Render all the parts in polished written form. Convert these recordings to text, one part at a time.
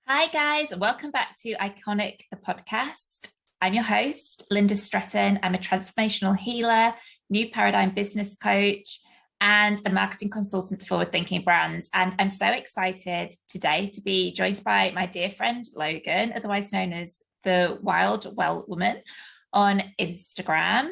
Hi, guys. Welcome back to Iconic, the podcast. I'm your host, Lynda Stretton. I'm a transformational healer, new paradigm business coach, and a marketing consultant to forward thinking brands. And I'm so excited today to be joined by my dear friend, Logan, otherwise known as the Wyld Woman on Instagram.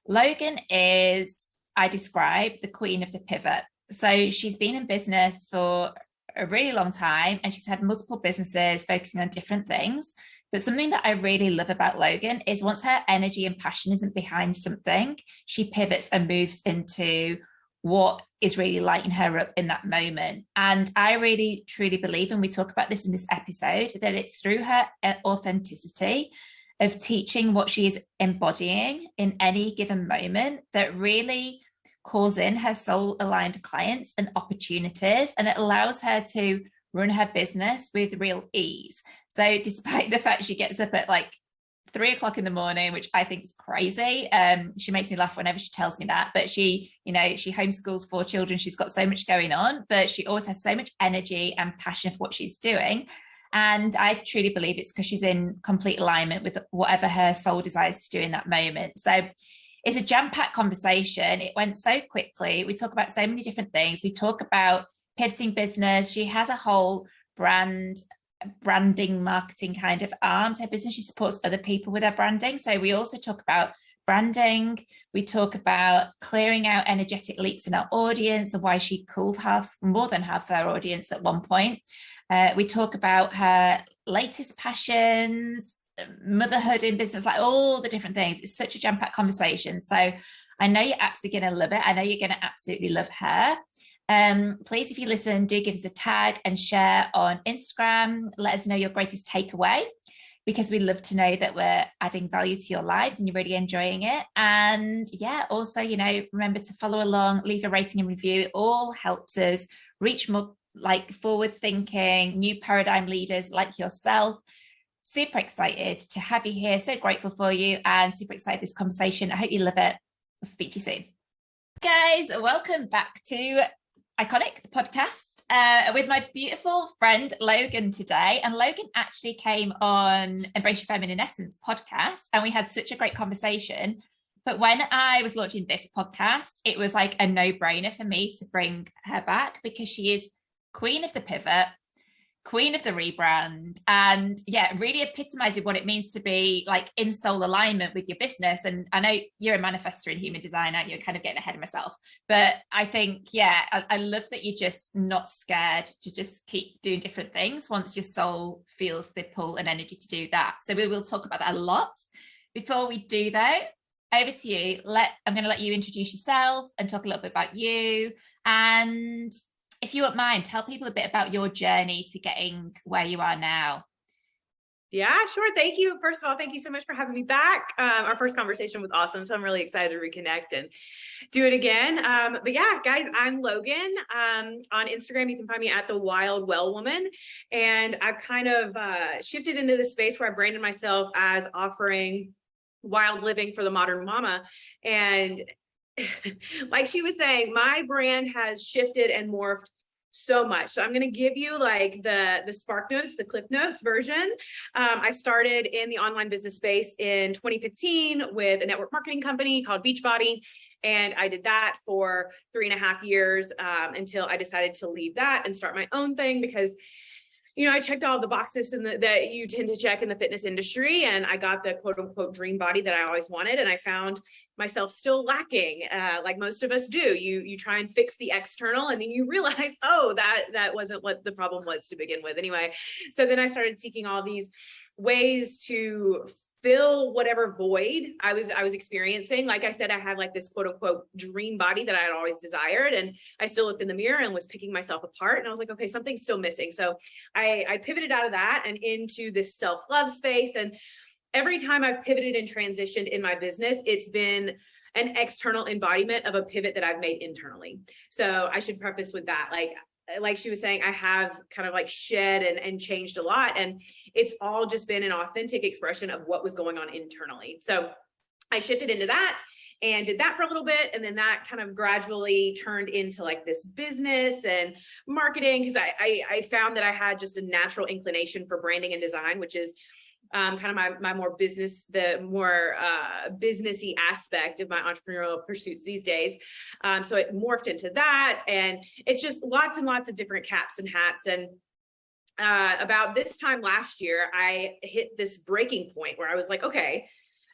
Logan is, I describe, the queen of the pivot. So she's been in business for a really long time and she's had multiple businesses focusing on different things. But something that I really love about Logan is once her energy and passion isn't behind something, she pivots and moves into what is really lighting her up in that moment. And I really, truly believe, and we talk about this in this episode, that it's through her authenticity of teaching what she is embodying in any given moment that really calls in her soul aligned clients and opportunities, and it allows her to run her business with real ease. So despite the fact she gets up at like 3 o'clock in the morning, which I think is crazy, she makes me laugh whenever she tells me that, but she homeschools 4 children. She's got so much going on, but she always has so much energy and passion for what she's doing. And I truly believe it's because she's in complete alignment with whatever her soul desires to do in that moment. So it's a jam-packed conversation. It went so quickly. We talk about so many different things. We talk about pivoting business. She has a whole branding, marketing kind of arm to her business. She supports other people with their branding. So we also talk about branding. We talk about clearing out energetic leaks in our audience and why she cooled more than half her audience at one point. We talk about her latest passions, motherhood in business, like all the different things. It's such a jam-packed conversation. So I know you're absolutely going to love it. I know you're going to absolutely love her. Please, if you listen, do give us a tag and share on Instagram. Let us know your greatest takeaway, because we love to know that we're adding value to your lives and you're really enjoying it. And yeah, also, remember to follow along, leave a rating and review. It all helps us reach more like forward thinking, new paradigm leaders like yourself. Super excited to have you here. So grateful for you and super excited for this conversation. I hope you love it. I'll speak to you soon. Guys, welcome back to Iconic, the podcast, with my beautiful friend Logan today. And Logan actually came on Embrace Your Feminine Essence podcast and we had such a great conversation. But when I was launching this podcast, it was like a no-brainer for me to bring her back because she is queen of the pivot, queen of the rebrand, and yeah, really epitomizing what it means to be like in soul alignment with your business. And I know you're a manifestor in human design, aren't you? Kind of getting ahead of myself, but I think, yeah, I love that you're just not scared to just keep doing different things once your soul feels the pull and energy to do that. So we will talk about that a lot. Before we do though, over to you. I'm going to let you introduce yourself and talk a little bit about you. And if you wouldn't mind, tell people a bit about your journey to getting where you are now. Yeah, sure. Thank you. First of all, thank you so much for having me back. Our first conversation was awesome. So I'm really excited to reconnect and do it again. But yeah, guys, I'm Logan. On Instagram, you can find me at the Wyld Woman. And I've kind of shifted into the space where I branded myself as offering wild living for the modern mama. And like she was saying, my brand has shifted and morphed so much. So I'm going to give you like the spark notes, the clip notes version. I started in the online business space in 2015 with a network marketing company called Beachbody. And I did that for 3.5 years until I decided to leave that and start my own thing because I checked all the boxes that you tend to check in the fitness industry, and I got the quote unquote dream body that I always wanted. And I found myself still lacking, like most of us do. You try and fix the external, and then you realize, oh, that wasn't what the problem was to begin with. Anyway, so then I started seeking all these ways to fill whatever void I was experiencing. Like I said, I had like this quote unquote dream body that I had always desired. And I still looked in the mirror and was picking myself apart. And I was like, okay, something's still missing. So I pivoted out of that and into this self-love space. And every time I've pivoted and transitioned in my business, it's been an external embodiment of a pivot that I've made internally. So I should preface with that. Like she was saying, I have kind of like shed and changed a lot. And it's all just been an authentic expression of what was going on internally. So I shifted into that. and did that for a little bit. And then that kind of gradually turned into like this business and marketing, because I found that I had just a natural inclination for branding and design, which is kind of my more business, the more businessy aspect of my entrepreneurial pursuits these days. So it morphed into that, and it's just lots and lots of different caps and hats. And about this time last year, I hit this breaking point where I was like, okay,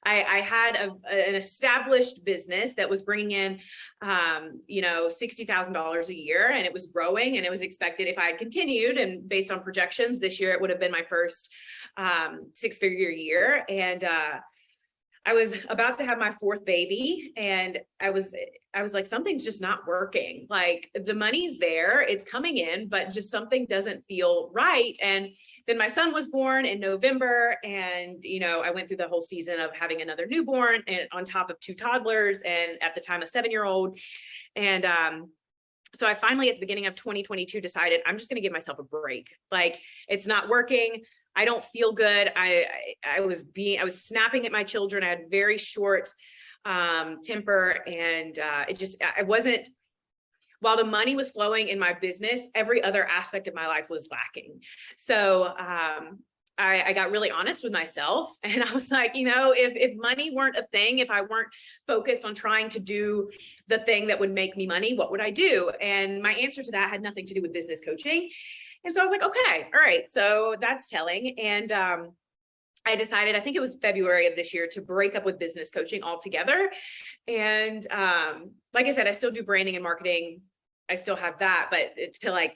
I had an established business that was bringing in, $60,000 a year, and it was growing, and it was expected, if I had continued, and based on projections, this year it would have been my first six-figure year. And I was about to have my fourth baby, and I was like, something's just not working. Like, the money's there, it's coming in, but just something doesn't feel right. And then my son was born in November, and, I went through the whole season of having another newborn and on top of two toddlers, and at the time, a 7-year-old. And, so I finally, at the beginning of 2022, decided I'm just going to give myself a break. Like, it's not working. I don't feel good. I was snapping at my children. I had very short temper, and I wasn't, while the money was flowing in my business, every other aspect of my life was lacking. So I got really honest with myself, and I was like, if money weren't a thing, if I weren't focused on trying to do the thing that would make me money, what would I do? And my answer to that had nothing to do with business coaching. And so I was like, okay, all right, so that's telling. And I decided, I think it was February of this year, to break up with business coaching altogether. And like I said, I still do branding and marketing. I still have that, but to like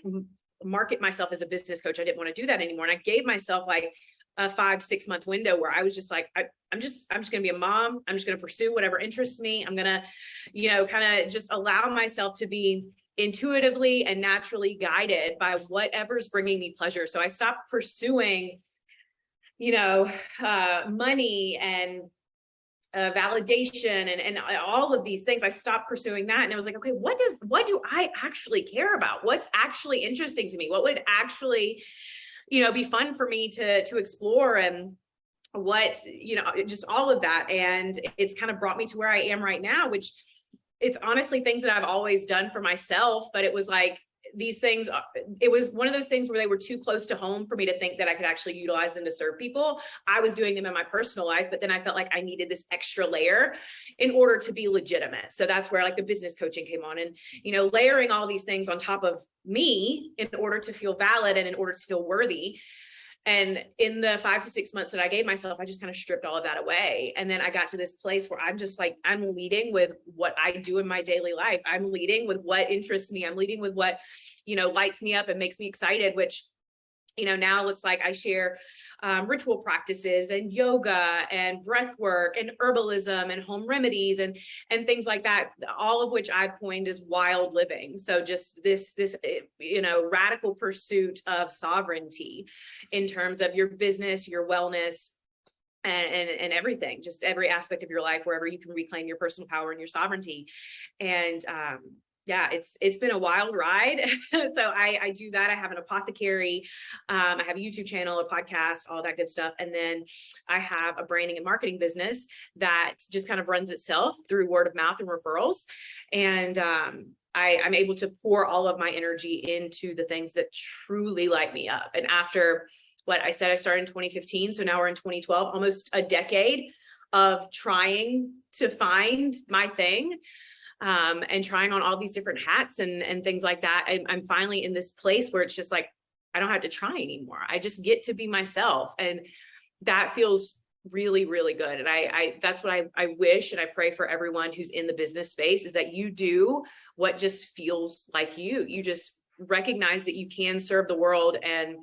market myself as a business coach, I didn't want to do that anymore. And I gave myself like a 5-6 month window where I was just like, I'm just going to be a mom. I'm just going to pursue whatever interests me. I'm going to, kind of just allow myself to be intuitively and naturally guided by whatever's bringing me pleasure. So I stopped pursuing, money and validation and all of these things. I stopped pursuing that. And I was like, okay, what do I actually care about? What's actually interesting to me? What would actually, be fun for me to explore, and what, just all of that. And it's kind of brought me to where I am right now, which it's honestly things that I've always done for myself, but it was like these things, it was one of those things where they were too close to home for me to think that I could actually utilize them to serve people. I was doing them in my personal life, but then I felt like I needed this extra layer in order to be legitimate. So that's where like the business coaching came on, and, layering all these things on top of me in order to feel valid and in order to feel worthy. And in the 5 to 6 months that I gave myself, I just kind of stripped all of that away. And then I got to this place where I'm just like, I'm leading with what I do in my daily life. I'm leading with what interests me. I'm leading with what, lights me up and makes me excited, which, now looks like I share ritual practices and yoga and breathwork and herbalism and home remedies and things like that, all of which I've coined as Wyld living. So just this radical pursuit of sovereignty in terms of your business, your wellness, and everything, just every aspect of your life, wherever you can reclaim your personal power and your sovereignty. And yeah, it's been a wild ride. So I do that. I have an apothecary. I have a YouTube channel, a podcast, all that good stuff. And then I have a branding and marketing business that just kind of runs itself through word of mouth and referrals. And I'm able to pour all of my energy into the things that truly light me up. And after what I said, I started in 2015. So now we're in 2012, almost a decade of trying to find my thing. And trying on all these different hats and things like that. I'm finally in this place where it's just like, I don't have to try anymore. I just get to be myself. And that feels really, really good. And I that's what I wish, and I pray for everyone who's in the business space, is that you do what just feels like you. You just recognize that you can serve the world and,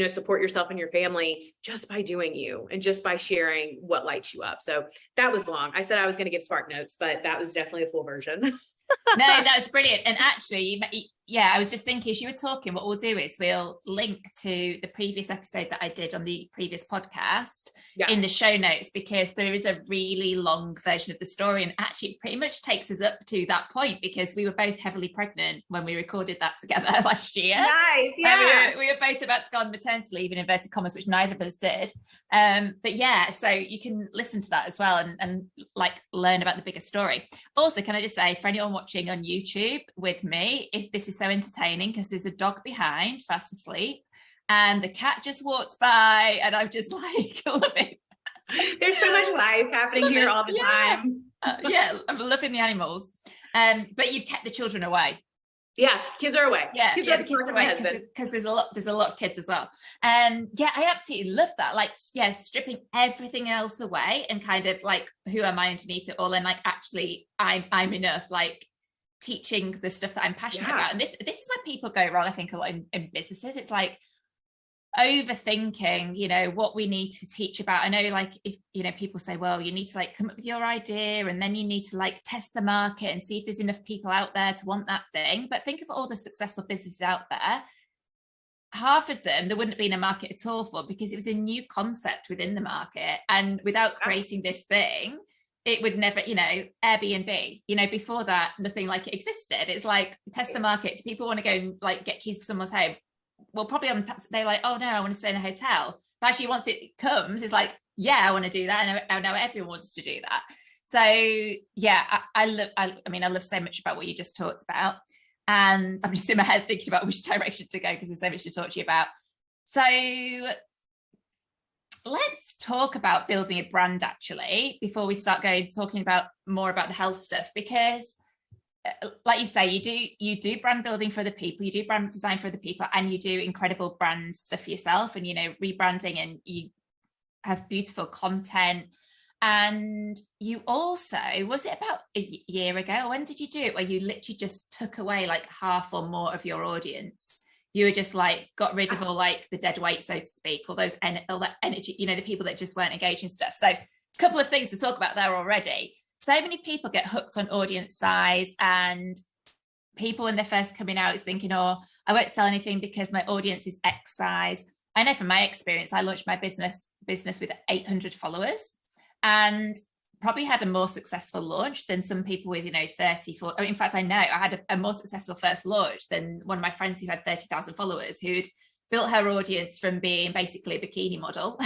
support yourself and your family just by doing you and just by sharing what lights you up. So that was long. I said I was going to give spark notes, but that was definitely a full version. No, that's brilliant. And actually, yeah, I was just thinking, as you were talking, what we'll do is we'll link to the previous episode that I did on the previous podcast in the show notes, because there is a really long version of the story, and actually it pretty much takes us up to that point, because we were both heavily pregnant when we recorded that together last year. Nice, yeah. We were both about to go on maternity leave, in inverted commas, which neither of us did. But yeah, so you can listen to that as well, and like learn about the bigger story. Also, can I just say, for anyone watching on YouTube with me, if this is so entertaining, because there's a dog behind fast asleep and the cat just walked by, and I'm just like loving. There's so much life happening here all the time. Yeah, I'm loving the animals. But you've kept the children away. Yeah, kids are away. Yeah, the kids are away, because there's a lot of kids as well. Yeah, I absolutely love that. Like, yeah, stripping everything else away and kind of like, who am I underneath it all? And like, actually, I'm enough. Like, teaching the stuff that I'm passionate about. And this is where people go wrong, I think, a lot in businesses. It's like overthinking, you know, what we need to teach about. I know, like, if, you know, people say, well, you need to like come up with your idea, and then you need to like test the market and see if there's enough people out there to want that thing. But think of all the successful businesses out there. Half of them there wouldn't have been a market at all for, because it was a new concept within the market, and without creating this thing, it would never, you know, Airbnb, you know, before that, nothing like it existed. It's like, test the market. Do people want to go and like get keys for someone's home? Well, probably they're like, oh no, I want to stay in a hotel. But actually, once it comes, it's like, yeah, I want to do that. I know everyone wants to do that. So yeah, I love so much about what you just talked about. And I'm just in my head thinking about which direction to go, because there's so much to talk to you about. So let's talk about building a brand, actually, before we start talking about more about the health stuff, because like you say, you do brand building for other people, you do brand design for other people, and you do incredible brand stuff for yourself, and, you know, rebranding, and you have beautiful content. And you also, was it about a year ago, when did you do it, where you literally just took away like half or more of your audience? You were just like, got rid of all like the dead weight, so to speak, all that energy, you know, the people that just weren't engaged in stuff. So a couple of things to talk about there already. So many people get hooked on audience size, and people when they're first coming out is thinking, oh, I won't sell anything because my audience is X size. I know from my experience, I launched my business with 800 followers, and probably had a more successful launch than some people with, you know, 30, 40. In fact, I know I had a more successful first launch than one of my friends who had 30,000 followers, who'd built her audience from being basically a bikini model.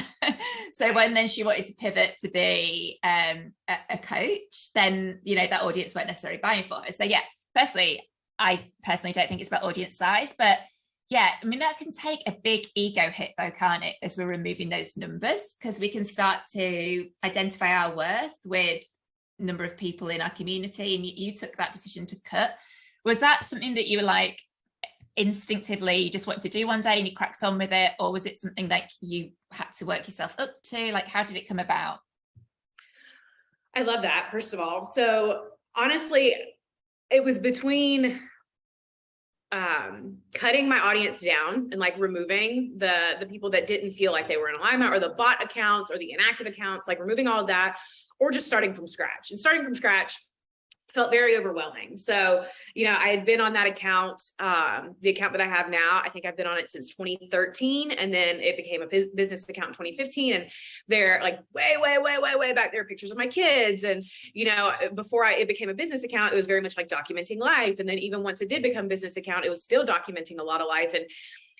So when then she wanted to pivot to be a coach, then, you know, that audience weren't necessarily buying for her. So yeah, I personally don't think it's about audience size, but yeah, I mean, that can take a big ego hit though, can't it, as we're removing those numbers, because we can start to identify our worth with number of people in our community. And you took that decision to cut. Was that something that you were like instinctively, you just wanted to do one day and you cracked on with it? Or was it something that you had to work yourself up to? Like, how did it come about? I love that, first of all. So honestly, it was between cutting my audience down and like removing the people that didn't feel like they were in alignment, or the bot accounts or the inactive accounts, like removing all of that, or just starting from scratch. And starting from scratch felt very overwhelming. So, you know, I had been on that account, the account that I have now, I think I've been on it since 2013. And then it became a business account in 2015. And they're like way back there, pictures of my kids. And, you know, before it became a business account, it was very much like documenting life. And then even once it did become a business account, it was still documenting a lot of life. And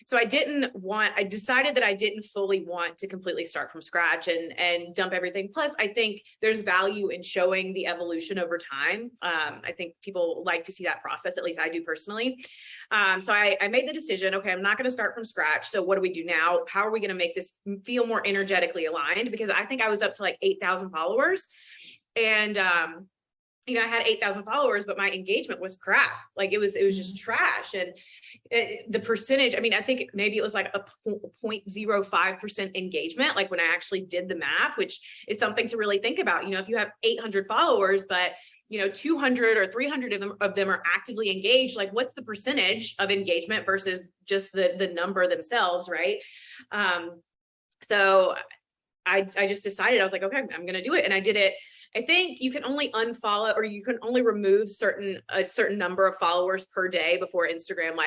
so I decided that I didn't fully want to completely start from scratch and dump everything. Plus, I think there's value in showing the evolution over time. I think people like to see that process, at least I do personally. So I made the decision, okay, I'm not going to start from scratch. So what do we do now? How are we going to make this feel more energetically aligned? Because I think I was up to like 8,000 followers. And, you know, I had 8,000 followers, but my engagement was crap. Like it was just trash. And the percentage, I mean, I think maybe it was like a 0.05% engagement. Like when I actually did the math, which is something to really think about. You know, if you have 800 followers, but, you know, 200 or 300 of them are actively engaged, like what's the percentage of engagement versus just the number themselves, right? So I just decided, I was like, okay, I'm going to do it. And I did it I think you can only unfollow, or you can only remove a certain number of followers per day before Instagram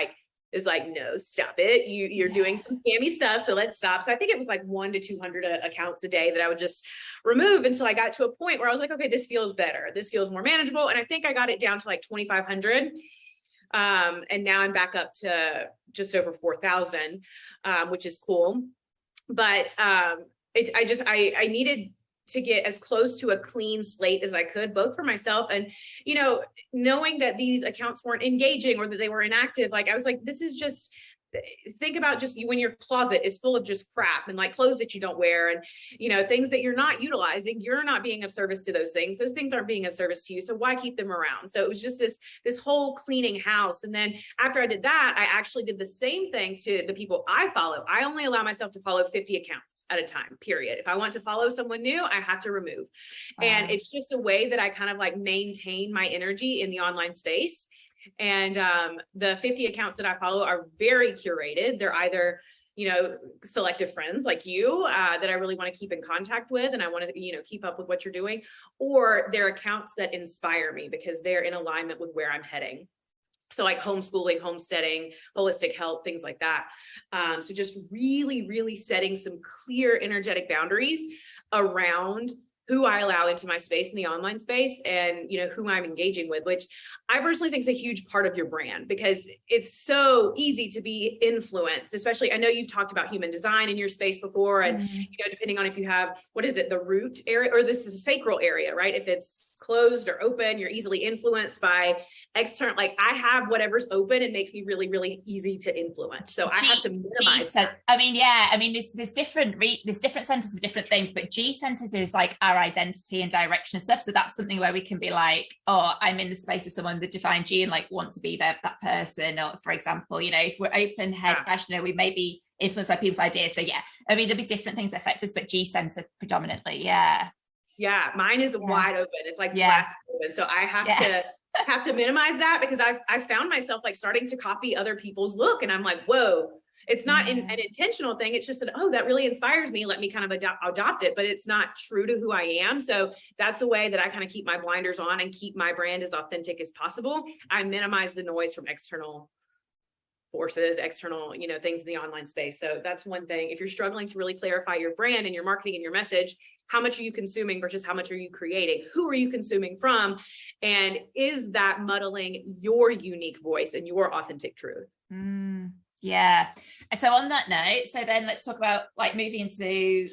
is like, no, stop it. You're doing some scammy stuff. So let's stop. So I think it was like 100 to 200 accounts a day that I would just remove until I got to a point where I was like, okay, this feels better. This feels more manageable. And I think I got it down to like 2,500. And now I'm back up to just over 4,000, which is cool. But I needed to get as close to a clean slate as I could, both for myself and, knowing that these accounts weren't engaging or that they were inactive. Like, I was like, this is just, think about just when your closet is full of just crap and like clothes that you don't wear and, things that you're not utilizing, you're not being of service to those things. Those things aren't being of service to you. So why keep them around? So it was just this whole cleaning house. And then after I did that, I actually did the same thing to the people I follow. I only allow myself to follow 50 accounts at a time, period. If I want to follow someone new, I have to remove. And it's just a way that I kind of like maintain my energy in the online space. And the 50 accounts that I follow are very curated. They're either, selective friends like you that I really want to keep in contact with, and I want to, keep up with what you're doing, or they're accounts that inspire me because they're in alignment with where I'm heading. So like homeschooling, homesteading, holistic health, things like that. So just really, really setting some clear energetic boundaries around who I allow into my space in the online space and, who I'm engaging with, which I personally think is a huge part of your brand because it's so easy to be influenced, especially, I know you've talked about human design in your space before. And, depending on if you have, what is it, the root area, or this is a sacral area, right? If it's closed or open, you're easily influenced by external, like I have whatever's open, it makes me really, really easy to influence. So I have to minimize that. There's different centers of different things, but G centers is like our identity and direction and stuff. So that's something where we can be like, oh, I'm in the space of someone that define G and like want to be that person. Or for example, if we're open head passionate, we may be influenced by people's ideas. So there'll be different things that affect us, but G center predominantly. Yeah, mine is wide open. It's like blast open. So I have to minimize that because I've found myself like starting to copy other people's look. And I'm like, whoa, it's not an intentional thing. It's just that, oh, that really inspires me. Let me kind of adopt it, but it's not true to who I am. So that's a way that I kind of keep my blinders on and keep my brand as authentic as possible. I minimize the noise from external forces, external, things in the online space. So that's one thing. If you're struggling to really clarify your brand and your marketing and your message, how much are you consuming versus how much are you creating? Who are you consuming from? And is that muddling your unique voice and your authentic truth? Yeah. So on that note, so then let's talk about like moving into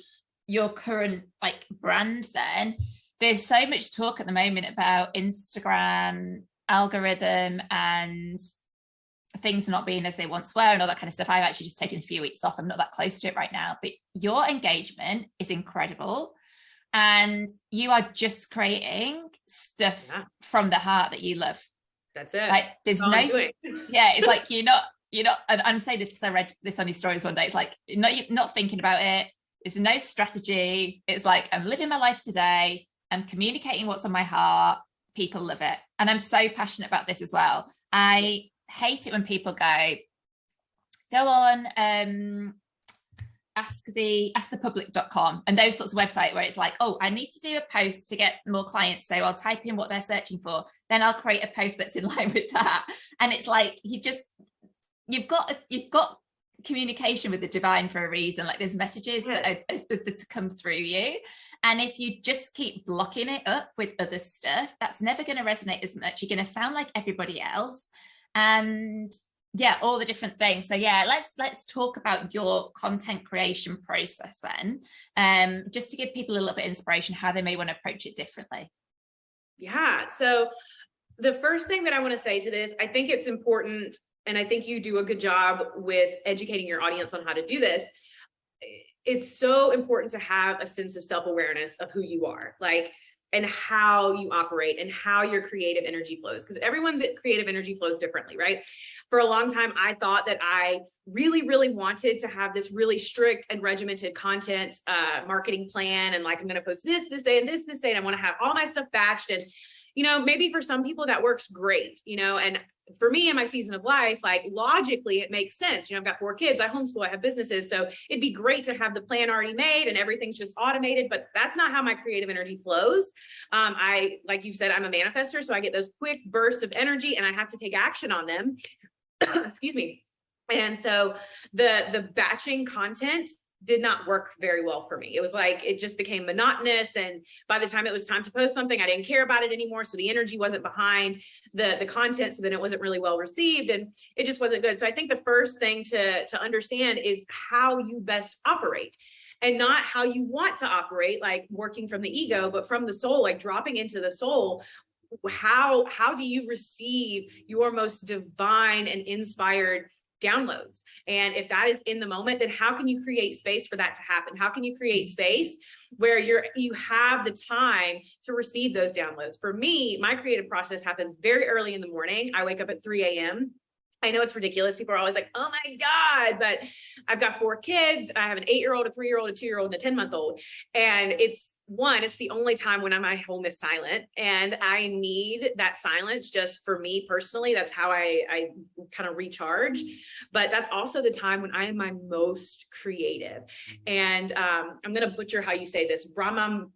your current like brand then. There's so much talk at the moment about Instagram algorithm and things not being as they once were and all that kind of stuff. I've actually just taken a few weeks off. I'm not that close to it right now, but your engagement is incredible. And you are just creating stuff from the heart that you love. That's it. Like there's it's like you're not, and I'm saying this because I read this on your stories one day. It's like, you're not thinking about it. There's no strategy. It's like, I'm living my life today. I'm communicating what's on my heart. People love it. And I'm so passionate about this as well. I hate it when people go on askthepublic.com and those sorts of websites where it's like, oh, I need to do a post to get more clients, so I'll type in what they're searching for, then I'll create a post that's in line with that. And it's like, you've got communication with the divine for a reason. Like there's messages that come through you, and if you just keep blocking it up with other stuff, that's never going to resonate as much. You're going to sound like everybody else. And all the different things. So let's talk about your content creation process then, just to give people a little bit of inspiration how they may want to approach it differently. So the first thing that I want to say to this, I think it's important, and I think you do a good job with educating your audience on how to do this. It's so important to have a sense of self-awareness of who you are, like, and how you operate and how your creative energy flows, because everyone's creative energy flows differently, right? For a long time, I thought that I really, really wanted to have this really strict and regimented content marketing plan. And like, I'm going to post this day and this day, and I want to have all my stuff batched. And, maybe for some people that works great, and for me in my season of life, like logically it makes sense. I've got 4 kids, I homeschool, I have businesses. So it'd be great to have the plan already made and everything's just automated, but that's not how my creative energy flows. Like you said, I'm a manifester. So I get those quick bursts of energy and I have to take action on them. Excuse me. And so the batching content did not work very well for me. It was like, it just became monotonous. And by the time it was time to post something, I didn't care about it anymore. So the energy wasn't behind the content. So then it wasn't really well received and it just wasn't good. So I think the first thing to understand is how you best operate, and not how you want to operate, like working from the ego, but from the soul, like dropping into the soul. How do you receive your most divine and inspired downloads? And if that is in the moment, then how can you create space for that to happen? How can you create space where you have the time to receive those downloads? For me, my creative process happens very early in the morning. I wake up at 3 a.m. I know it's ridiculous. People are always like, oh my God, but I've got 4 kids. I have an 8-year-old, a 3-year-old, a 2-year-old, and a 10-month-old. And it's the only time when my home is silent, and I need that silence just for me personally. That's how I kind of recharge, but that's also the time when I am my most creative. And I'm going to butcher how you say this, Brahma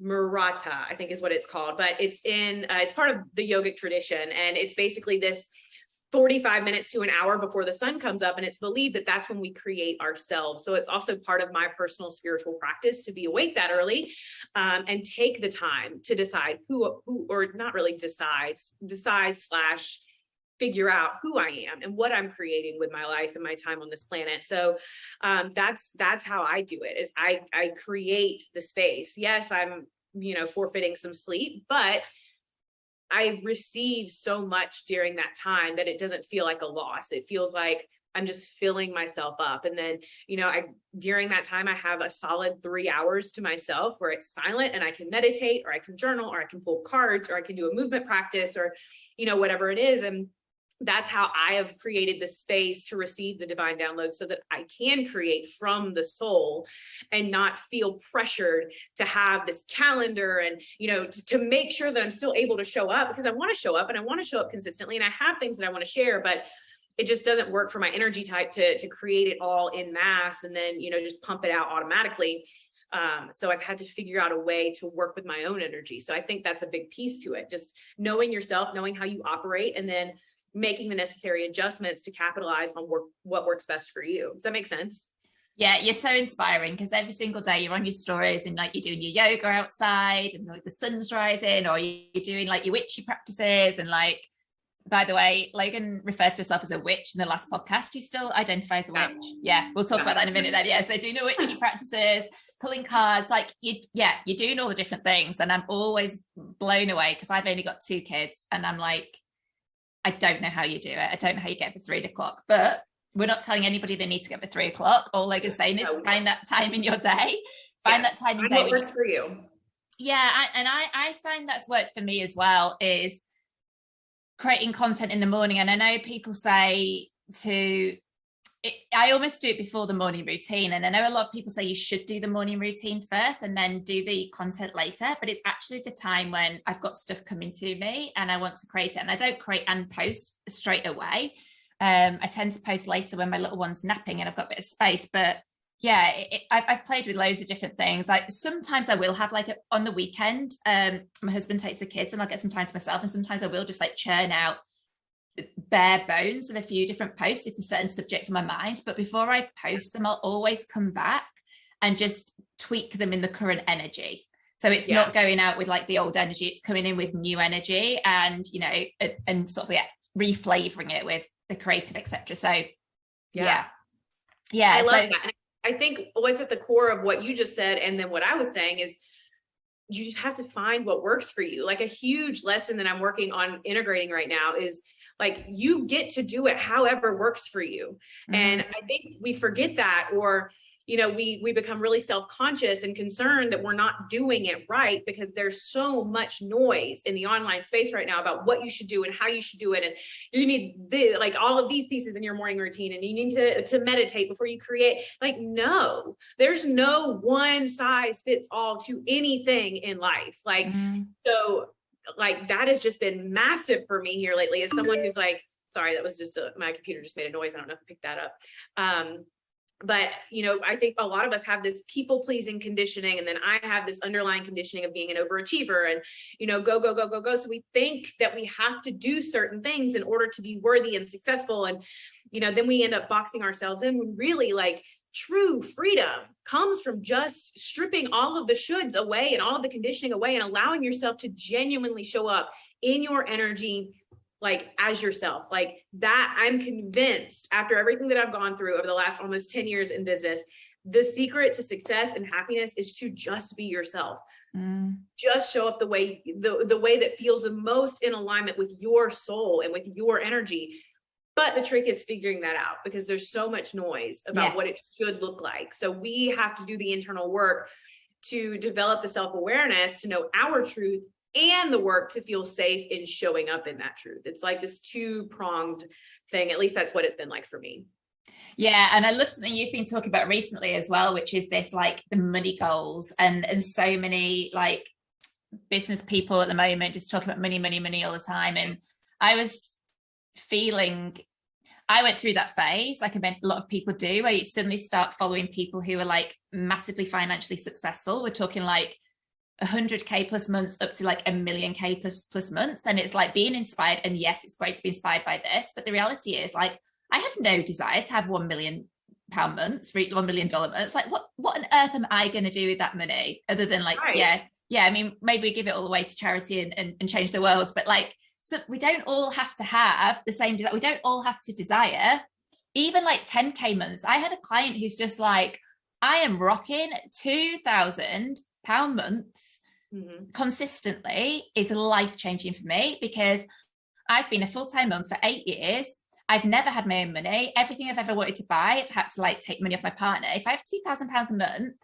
Murata, I think is what it's called, but it's part of the yogic tradition. And it's basically this 45 minutes to an hour before the sun comes up. And it's believed that that's when we create ourselves. So it's also part of my personal spiritual practice to be awake that early, and take the time to decide who, or not really decide / figure out who I am and what I'm creating with my life and my time on this planet. So that's how I do it, is I create the space. Yes, I'm, forfeiting some sleep, but I receive so much during that time that it doesn't feel like a loss. It feels like I'm just filling myself up. And then, during that time, I have a solid 3 hours to myself where it's silent and I can meditate, or I can journal, or I can pull cards, or I can do a movement practice, or, whatever it is. And that's how I have created the space to receive the divine download, so that I can create from the soul and not feel pressured to have this calendar and, to make sure that I'm still able to show up, because I want to show up and I want to show up consistently. And I have things that I want to share, but it just doesn't work for my energy type to create it all in mass and then, just pump it out automatically. So I've had to figure out a way to work with my own energy. So I think that's a big piece to it. Just knowing yourself, knowing how you operate, and then making the necessary adjustments to capitalize on what works best for you. Does that make sense? Yeah, you're so inspiring, because every single day you're on your stories and like you're doing your yoga outside and like the sun's rising, or you're doing like your witchy practices. And like, by the way, Logan referred to herself as a witch in the last podcast. She still identifies as a witch. Yeah, we'll talk about that in a minute then. Yeah, so doing the witchy practices, pulling cards, like you're doing all the different things. And I'm always blown away, because I've only got 2 kids and I'm like, I don't know how you do it. I don't know how you get up at 3 o'clock, but we're not telling anybody they need to get up at 3 o'clock. All Logan's saying is find that time in your day. Find that time in your day. What works for you. Yeah. I find that's worked for me as well, is creating content in the morning. And I know people say I almost do it before the morning routine. And I know a lot of people say you should do the morning routine first and then do the content later, but it's actually the time when I've got stuff coming to me and I want to create it. And I don't create and post straight away. I tend to post later when my little one's napping and I've got a bit of space. But yeah, I've played with loads of different things. Like sometimes I will have like on the weekend, my husband takes the kids and I'll get some time to myself. And sometimes I will just like churn out bare bones of a few different posts if there's certain subjects in my mind. But before I post them, I'll always come back and just tweak them in the current energy. So it's not going out with like the old energy, it's coming in with new energy and, and sort of reflavoring it with the creative, etc. So yeah. I love that. And I think what's at the core of what you just said, and then what I was saying, is you just have to find what works for you. Like a huge lesson that I'm working on integrating right now is like, you get to do it however works for you. Mm-hmm. And I think we forget that, or, we become really self-conscious and concerned that we're not doing it right, because there's so much noise in the online space right now about what you should do and how you should do it. And you need like all of these pieces in your morning routine, and you need to meditate before you create. Like, no, there's no one size fits all to anything in life. Like, so like, that has just been massive for me here lately, as someone who's like, sorry, that was just my computer just made a noise. I don't know if I picked that up. But, you know, I think a lot of us have this people pleasing conditioning. And then I have this underlying conditioning of being an overachiever and, you know, go, go, go, go, go. So we think that we have to do certain things in order to be worthy and successful. And, you know, then we end up boxing ourselves in, when really, like, true freedom comes from just stripping all of the shoulds away and all of the conditioning away and allowing yourself to genuinely show up in your energy, like, as yourself. Like that, I'm convinced, after everything that I've gone through over the last almost 10 years in business, the secret to success and happiness is to just be yourself. Just show up the way that feels the most in alignment with your soul and with your energy. But the trick is figuring that out, because there's so much noise about what it should look like. So we have to do the internal work to develop the self-awareness to know our truth, and the work to feel safe in showing up in that truth. It's like this two-pronged thing. At least that's what it's been like for me. Yeah. And I love something you've been talking about recently as well, which is this, like, the money goals. And so many, like, business people at the moment just talking about money, money, money all the time. And I was feeling, I went through that phase, like a lot of people do, where you suddenly start following people who are, like, massively financially successful. We're talking like 100K plus months up to like 1,000,000K plus months. And it's like being inspired. And yes, it's great to be inspired by this. But the reality is, like, I have no desire to have £1 million months, $1 million months. Like, what on earth am I going to do with that money, other than, like, yeah. I mean, maybe we give it all away to charity and change the world. But, like, so we don't all have to have the same desire. We don't all have to desire even like 10K months. I had a client who's just like, I am rocking £2,000 months consistently is life-changing for me, because I've been a full-time mum for 8 years. I've never had my own money. Everything I've ever wanted to buy, I've had to, like, take money off my partner. If I have £2,000 a month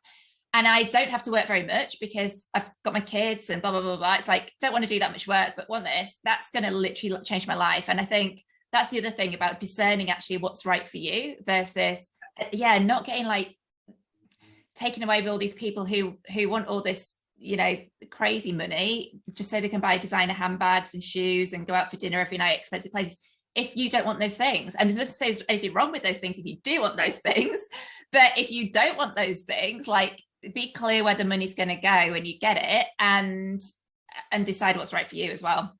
and I don't have to work very much because I've got my kids and blah, blah, blah, blah, it's like, don't want to do that much work, but want this, that's going to literally change my life. And I think that's the other thing about discerning actually what's right for you versus, not getting, like, taken away with all these people who want all this, you know, crazy money just so they can buy designer handbags and shoes and go out for dinner every night, expensive places. If you don't want those things, and there's nothing to say there's anything wrong with those things if you do want those things, but if you don't want those things, like, be clear where the money's going to go when you get it, and decide what's right for you as well.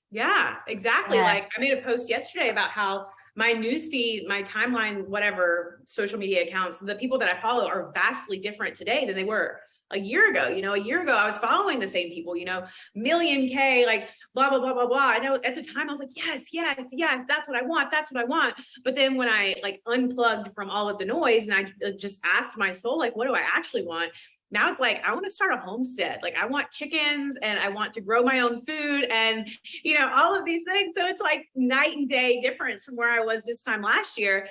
Yeah, exactly. Yeah. Like, I made a post yesterday about how my newsfeed, my timeline, whatever social media accounts, the people that I follow are vastly different today than they were a year ago. You know, a year ago, I was following the same people, you know, million K, like, blah, blah, blah, blah, blah. I know at the time I was like, yes, that's what I want. That's what I want. But then when I, like, unplugged from all of the noise and I just asked my soul, like, what do I actually want? Now it's like, I want to start a homestead. Like, I want chickens and I want to grow my own food and, you know, all of these things. So it's like night and day difference from where I was this time last year.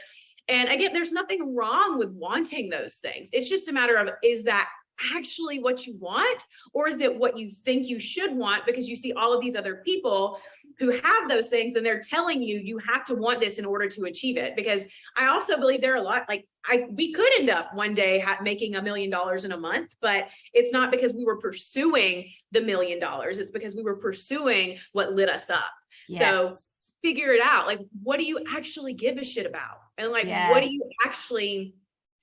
And again, there's nothing wrong with wanting those things. It's just a matter of, is that actually what you want, or is it what you think you should want because you see all of these other people who have those things and they're telling you you have to want this in order to achieve it? Because I also believe there are a lot, like, we could end up one day making $1 million in a month, but it's not because we were pursuing the $1 million. It's because we were pursuing what lit us up. Yes. So figure it out. Like, what do you actually give a shit about? And, like, what do you actually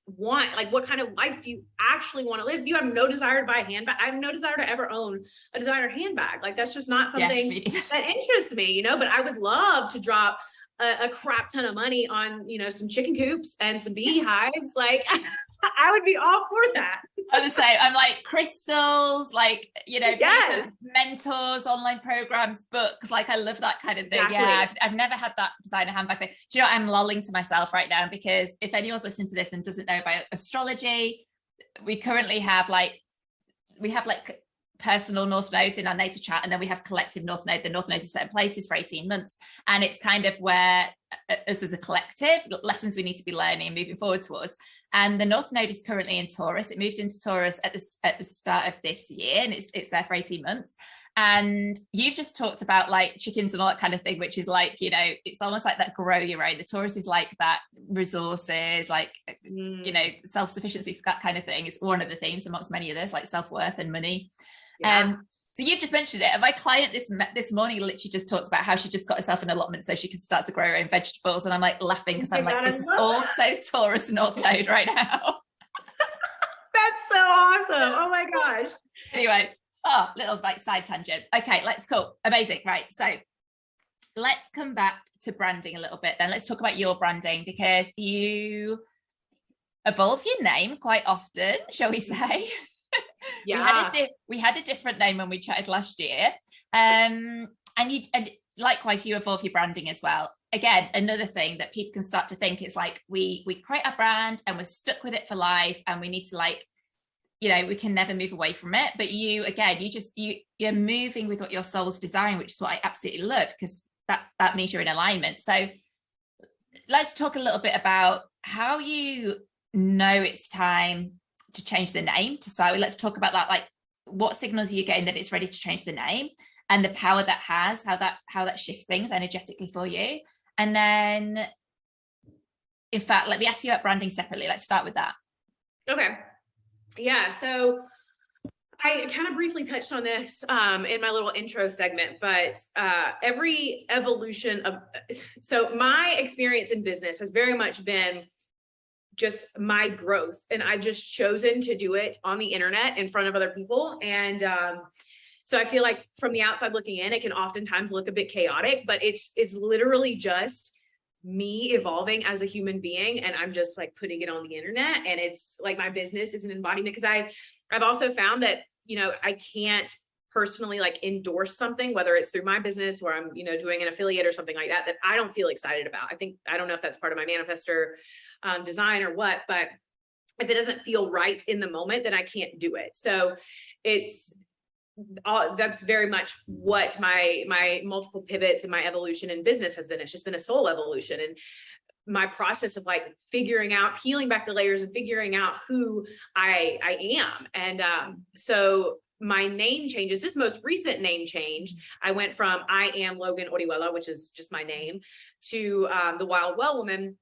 want? Like, what kind of life do you actually want to live? You have no desire to buy a handbag. I have no desire to ever own a designer handbag. Like, that's just not something that interests me, you know, but I would love to drop a crap ton of money on, you know, some chicken coops and some beehives. Like, I would be all for that. I would say, I'm like, crystals, like, you know, mentors, online programs, books. Like, I love that kind of thing. Exactly. Yeah, I've never had that designer handbag thing. Do you know what? I'm lolling to myself right now, because if anyone's listening to this and doesn't know about astrology, we currently have like personal north nodes in our natal chart, and then we have collective north node. The north nodes are set in places for 18 months, and it's kind of where us as a collective, lessons we need to be learning and moving forward towards. And the north node is currently in Taurus. It moved into Taurus at the start of this year, and it's there for 18 months. And you've just talked about, like, chickens and all that kind of thing, which is like, you know, it's almost like that grow your own. The Taurus is like that, resources, like, you know, self-sufficiency, that kind of thing. It's one of the themes amongst many others, like self-worth and money. Yeah. So you've just mentioned it. And my client this morning literally just talked about how she just got herself an allotment so she can start to grow her own vegetables. And I'm like laughing because I'm like, this is all so Taurus North Node right now. That's so awesome. Oh my gosh. Anyway, little like side tangent. Okay, cool. Amazing. Right. So let's come back to branding a little bit then. Let's talk about your branding, because you evolve your name quite often, shall we say? Yeah. we had a different name when we chatted last year. And likewise, you evolve your branding as well. Again, another thing that people can start to think is like we create a brand and we're stuck with it for life, and we need to we can never move away from it. But you're moving with what your soul's desiring, which is what I absolutely love, because that means you're in alignment. So let's talk a little bit about how you know it's time to change the name to start with. Let's talk about that. Like, what signals are you getting that it's ready to change the name, and the power that has, how that shifts things energetically for you. And then, in fact, let me ask you about branding separately. Let's start with that. Okay. Yeah. So I kind of briefly touched on this in my little intro segment, but every evolution so my experience in business has very much been just my growth, and I've just chosen to do it on the internet in front of other people. And so I feel like from the outside looking in, it can oftentimes look a bit chaotic, but it's literally just me evolving as a human being, and I'm just like putting it on the internet. And it's like my business is an embodiment, because I've also found that, I can't personally like endorse something, whether it's through my business or I'm, doing an affiliate or something like that I don't feel excited about. I don't know if that's part of my manifestor design or what, but if it doesn't feel right in the moment, then I can't do it. So that's very much what my multiple pivots and my evolution in business has been. It's just been a soul evolution, and my process of like figuring out, peeling back the layers and figuring out who I am. And so my name changes, this most recent name change, I went from I am Logan Ourelia, which is just my name, to the Wyld Well Woman.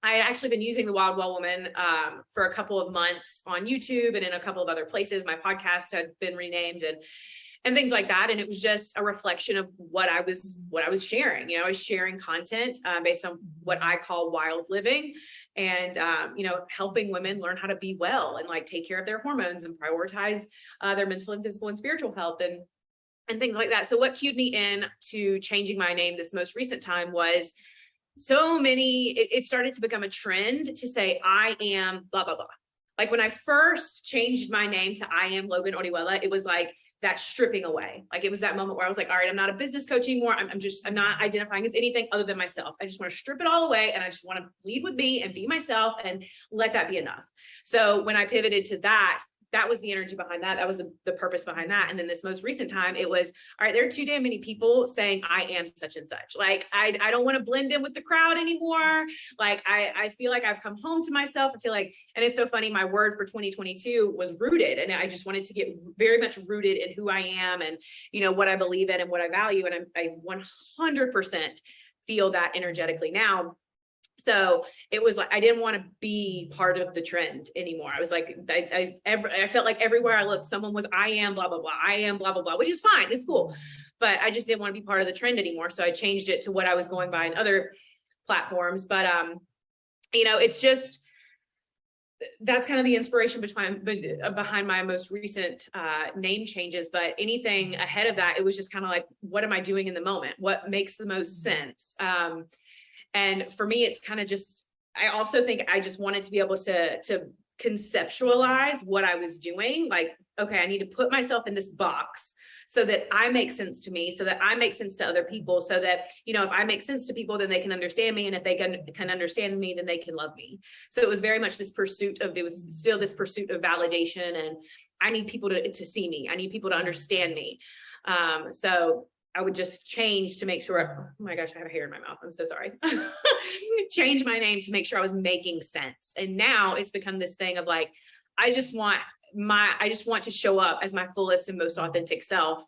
I had actually been using the Wyld Well Woman for a couple of months on YouTube and in a couple of other places. My podcast had been renamed and things like that. And it was just a reflection of what I was sharing. I was sharing content based on what I call wild living, and helping women learn how to be well and like take care of their hormones and prioritize their mental and physical and spiritual health and things like that. So what cued me in to changing my name this most recent time was it started to become a trend to say, I am blah, blah, blah. Like when I first changed my name to I am Logan Ourelia, it was like that stripping away. Like it was that moment where I was like, all right, I'm not a business coach anymore. I'm not identifying as anything other than myself. I just want to strip it all away. And I just want to lead with me and be myself and let that be enough. So when I pivoted to that was the energy behind that. That was the purpose behind that. And then this most recent time, it was, all right, there are too damn many people saying I am such and such. Like, I don't want to blend in with the crowd anymore. Like, I feel like I've come home to myself. I feel like, and it's so funny, my word for 2022 was rooted. And I just wanted to get very much rooted in who I am and, what I believe in and what I value. And I 100% feel that energetically now. So it was like, I didn't want to be part of the trend anymore. I was like, I felt like everywhere I looked, someone was, I am blah, blah, blah. I am blah, blah, blah, which is fine. It's cool. But I just didn't want to be part of the trend anymore. So I changed it to what I was going by in other platforms. But, it's just, that's kind of the inspiration behind my most recent name changes. But anything ahead of that, it was just kind of like, what am I doing in the moment? What makes the most sense? And for me, it's kind of just, I also think I just wanted to be able to conceptualize what I was doing. Like, okay, I need to put myself in this box so that I make sense to me, so that I make sense to other people, so that, if I make sense to people, then they can understand me. And if they can understand me, then they can love me. So it was very much this pursuit of validation. And I need people to see me. I need people to understand me. So I would just change to make sure, oh my gosh, I have hair in my mouth. I'm so sorry. Change my name to make sure I was making sense. And now it's become this thing of like, I just want to show up as my fullest and most authentic self.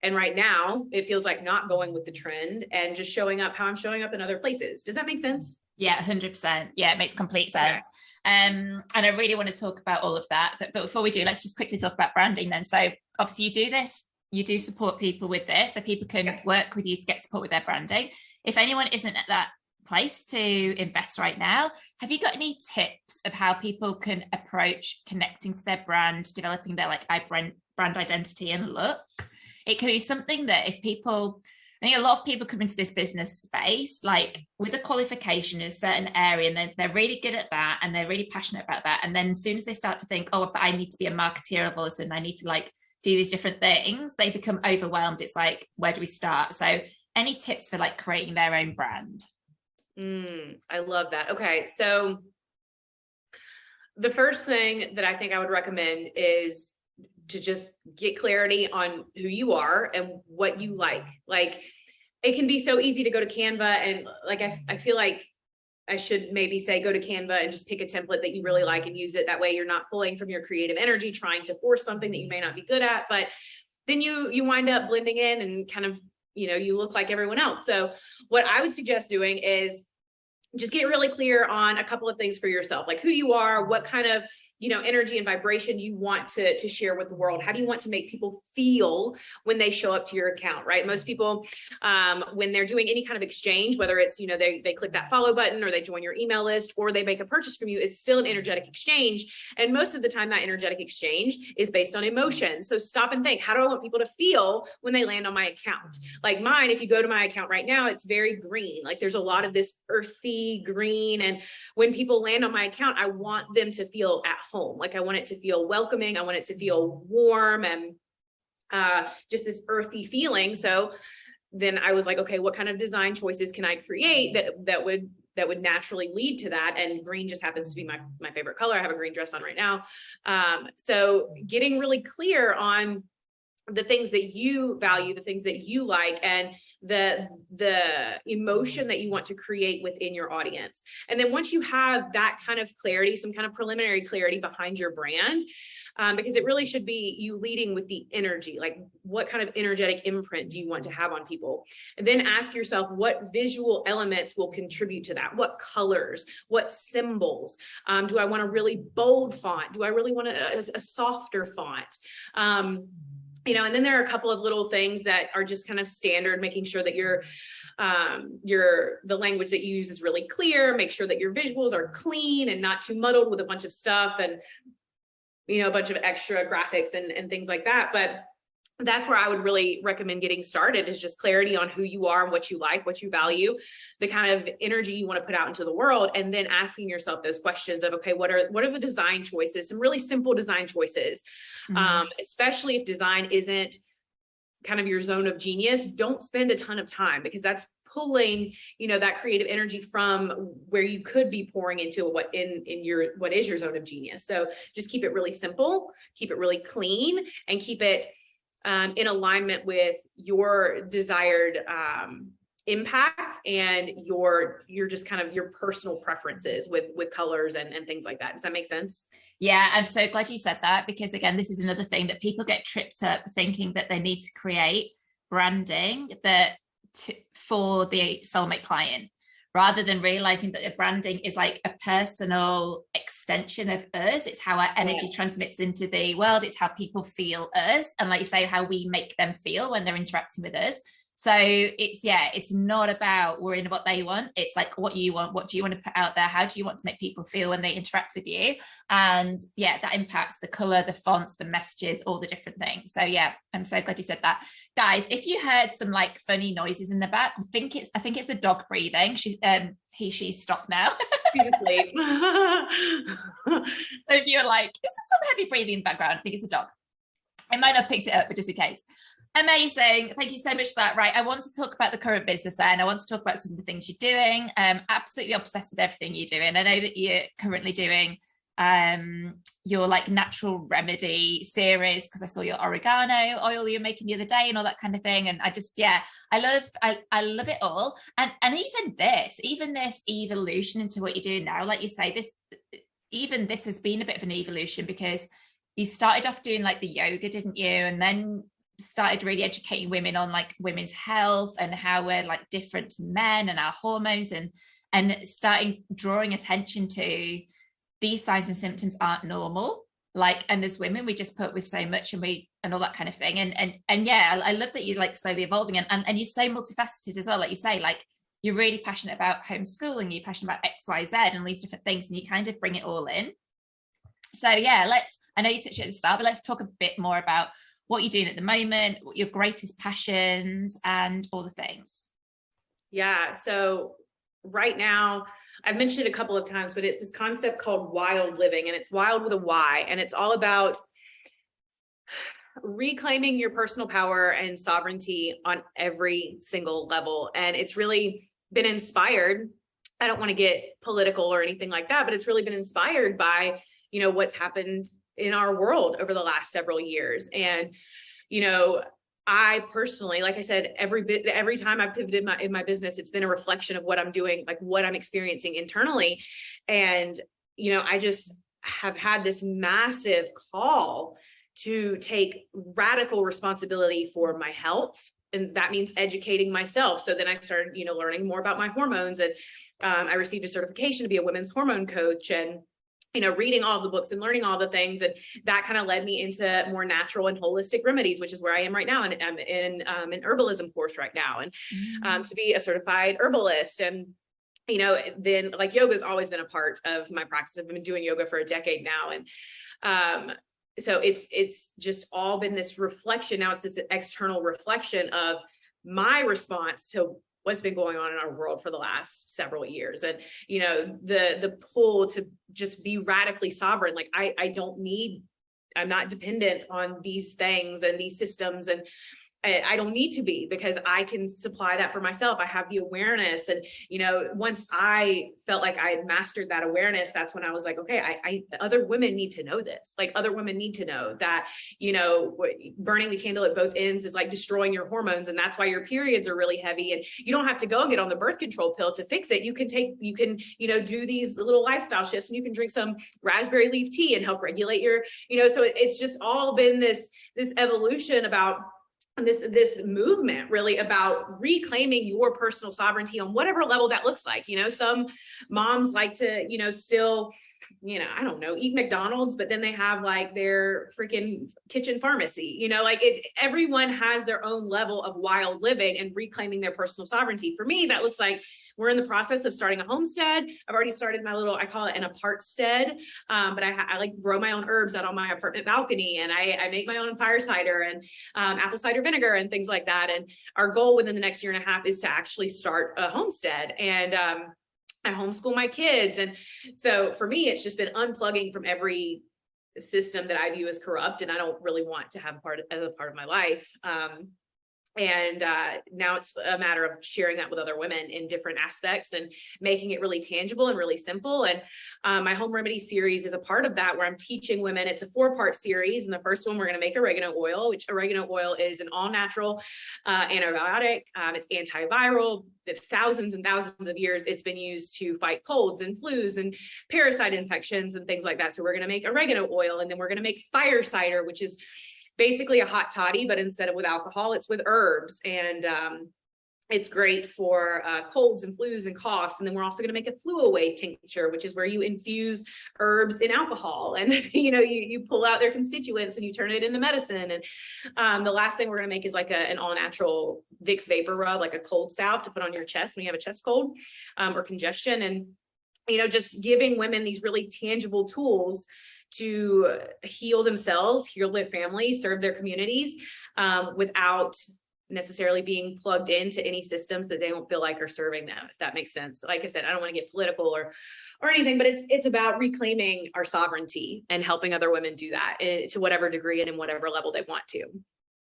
And right now it feels like not going with the trend and just showing up how I'm showing up in other places. Does that make sense? Yeah, 100%. Yeah, it makes complete sense. Okay. And I really want to talk about all of that. But before we do, let's just quickly talk about branding then. So obviously you do this you do support people with this, so people can work with you to get support with their branding. If anyone isn't at that place to invest right now, have you got any tips of how people can approach connecting to their brand, developing their like brand identity and look? It could be something that if people, I think a lot of people come into this business space like with a qualification in a certain area, and they're really good at that and they're really passionate about that, and then as soon as they start to think, oh, but I need to be a marketeer of all of a sudden, I need to like do these different things, they become overwhelmed. It's like, where do we start? So any tips for like creating their own brand? I love that. Okay. So the first thing that I think I would recommend is to just get clarity on who you are and what you like. Like, it can be so easy to go to Canva and like, I feel like I should maybe say, go to Canva and just pick a template that you really like and use it. That way you're not pulling from your creative energy, trying to force something that you may not be good at, but then you wind up blending in and kind of, you look like everyone else. So what I would suggest doing is just get really clear on a couple of things for yourself, like who you are, what kind of, energy and vibration you want to share with the world. How do you want to make people feel when they show up to your account, right? Most people, when they're doing any kind of exchange, whether it's, they click that follow button or they join your email list or they make a purchase from you, it's still an energetic exchange. And most of the time that energetic exchange is based on emotion. So stop and think, how do I want people to feel when they land on my account? Like mine, if you go to my account right now, it's very green. Like there's a lot of this earthy green. And when people land on my account, I want them to feel at home. Like I want it to feel welcoming. I want it to feel warm and just this earthy feeling. So then I was like, okay, what kind of design choices can I create that would naturally lead to that? And green just happens to be my favorite color. I have a green dress on right now. So getting really clear on the things that you value, the things that you like, and the emotion that you want to create within your audience. And then once you have that kind of clarity, some kind of preliminary clarity behind your brand, because it really should be you leading with the energy, like what kind of energetic imprint do you want to have on people? And then ask yourself, what visual elements will contribute to that? What colors, what symbols? Do I want a really bold font? Do I really want a softer font? And then there are a couple of little things that are just kind of standard, making sure that the language that you use is really clear, make sure that your visuals are clean and not too muddled with a bunch of stuff and, a bunch of extra graphics and things like that. But that's where I would really recommend getting started, is just clarity on who you are and what you like, what you value, the kind of energy you want to put out into the world, and then asking yourself those questions of, okay, what are the design choices, some really simple design choices, especially if design isn't kind of your zone of genius. Don't spend a ton of time, because that's pulling, that creative energy from where you could be pouring into what is your zone of genius. So just keep it really simple, keep it really clean, and keep it in alignment with your desired impact and your just kind of your personal preferences with colors and things like that. Does that make sense? Yeah, I'm so glad you said that, because again, this is another thing that people get tripped up thinking that they need to create branding for the soulmate client, rather than realizing that the branding is like a personal extension of us. It's how our energy transmits into the world. It's how people feel us. And like you say, how we make them feel when they're interacting with us. So it's not about worrying about what they want. It's like what you want. What do you want to put out there? How do you want to make people feel when they interact with you? And that impacts the color, the fonts, the messages, all the different things. So I'm so glad you said that. Guys, if you heard some like funny noises in the back, I think it's the dog breathing. She's stopped now. She's asleep. So if you're like, this is some heavy breathing background, I think it's a dog. I might have picked it up, but just in case. Amazing. Thank you so much for that. Right. I want to talk about the current business then. I want to talk about some of the things you're doing. Absolutely obsessed with everything you're doing. I know that you're currently doing your like natural remedy series, because I saw your oregano oil you're making the other day and all that kind of thing. And I just, I love it all. And even this evolution into what you're doing now, like you say, this has been a bit of an evolution, because you started off doing like the yoga, didn't you? And then started really educating women on like women's health and how we're like different to men and our hormones, and starting drawing attention to these signs and symptoms aren't normal. like, and as women, we just put up with so much and all that kind of thing. And yeah, I love that you're like slowly evolving and you're so multifaceted as well. Like you say, like you're really passionate about homeschooling, you're passionate about X, Y, Z and these different things, and you kind of bring it all in. So yeah, I know you touched it at the start, but let's talk a bit more about what you're doing at the moment, what your greatest passions and all the things. Yeah. So right now, I've mentioned it a couple of times, but it's this concept called wild living, and it's wild with a Y, and it's all about reclaiming your personal power and sovereignty on every single level. And it's really been inspired. I don't want to get political or anything like that, but it's really been inspired by, you know, what's happened in our world over the last several years. And, you know, I personally, like I said, every time I've pivoted in my business, it's been a reflection of what I'm doing, like what I'm experiencing internally. And, you know, I just have had this massive call to take radical responsibility for my health. And that means educating myself. So then I started, you know, learning more about my hormones, and I received a certification to be a women's hormone coach, and you know, reading all the books and learning all the things. And that kind of led me into more natural and holistic remedies, which is where I am right now. And I'm in an herbalism course right now, and to be a certified herbalist. And, you know, then like yoga has always been a part of my practice. I've been doing yoga for a decade now. And so it's just all been this reflection. Now it's this external reflection of my response to what's been going on in our world for the last several years. And, you know, the pull to just be radically sovereign. Like I'm not dependent on these things and these systems, and I don't need to be, because I can supply that for myself. I have the awareness. And, you know, once I felt like I had mastered that awareness, that's when I was like, okay, other women need to know this. Like other women need to know that, you know, burning the candle at both ends is like destroying your hormones. And that's why your periods are really heavy. And you don't have to go and get on the birth control pill to fix it. You can, you know, do these little lifestyle shifts, and you can drink some raspberry leaf tea and help regulate your, you know, so it's just all been this evolution about this movement really about reclaiming your personal sovereignty on whatever level that looks like. You know, some moms like to, you know, still, you know, I don't know, eat McDonald's, but then they have like their freaking kitchen pharmacy, you know, like everyone has their own level of wild living and reclaiming their personal sovereignty. For me, that looks like we're in the process of starting a homestead. I've already started my little, I call it an apart-stead, but I like grow my own herbs out on my apartment balcony, and I make my own fire cider and apple cider vinegar and things like that. And our goal within the next year and a half is to actually start a homestead, and I homeschool my kids. And so for me, it's just been unplugging from every system that I view as corrupt, and I don't really want to have as a part of my life. And now it's a matter of sharing that with other women in different aspects and making it really tangible and really simple. And my home remedy series is a part of that, where I'm teaching women. It's a 4-part series. And the first one, we're going to make oregano oil, which oregano oil is an all natural antibiotic. It's antiviral. Thousands and thousands of years it's been used to fight colds and flus and parasite infections and things like that. So we're going to make oregano oil, and then we're going to make fire cider, which is basically a hot toddy, but instead of with alcohol, it's with herbs. And it's great for colds and flus and coughs. And then we're also going to make a flu away tincture, which is where you infuse herbs in alcohol, and you know, you pull out their constituents and you turn it into medicine. And the last thing we're going to make is like an all natural Vicks vapor rub, like a cold salve to put on your chest when you have a chest cold or congestion. And, you know, just giving women these really tangible tools to heal themselves, heal their families, serve their communities, without necessarily being plugged into any systems that they don't feel like are serving them, if that makes sense. Like I said, I don't want to get political or anything, but it's about reclaiming our sovereignty and helping other women do that to whatever degree and in whatever level they want to.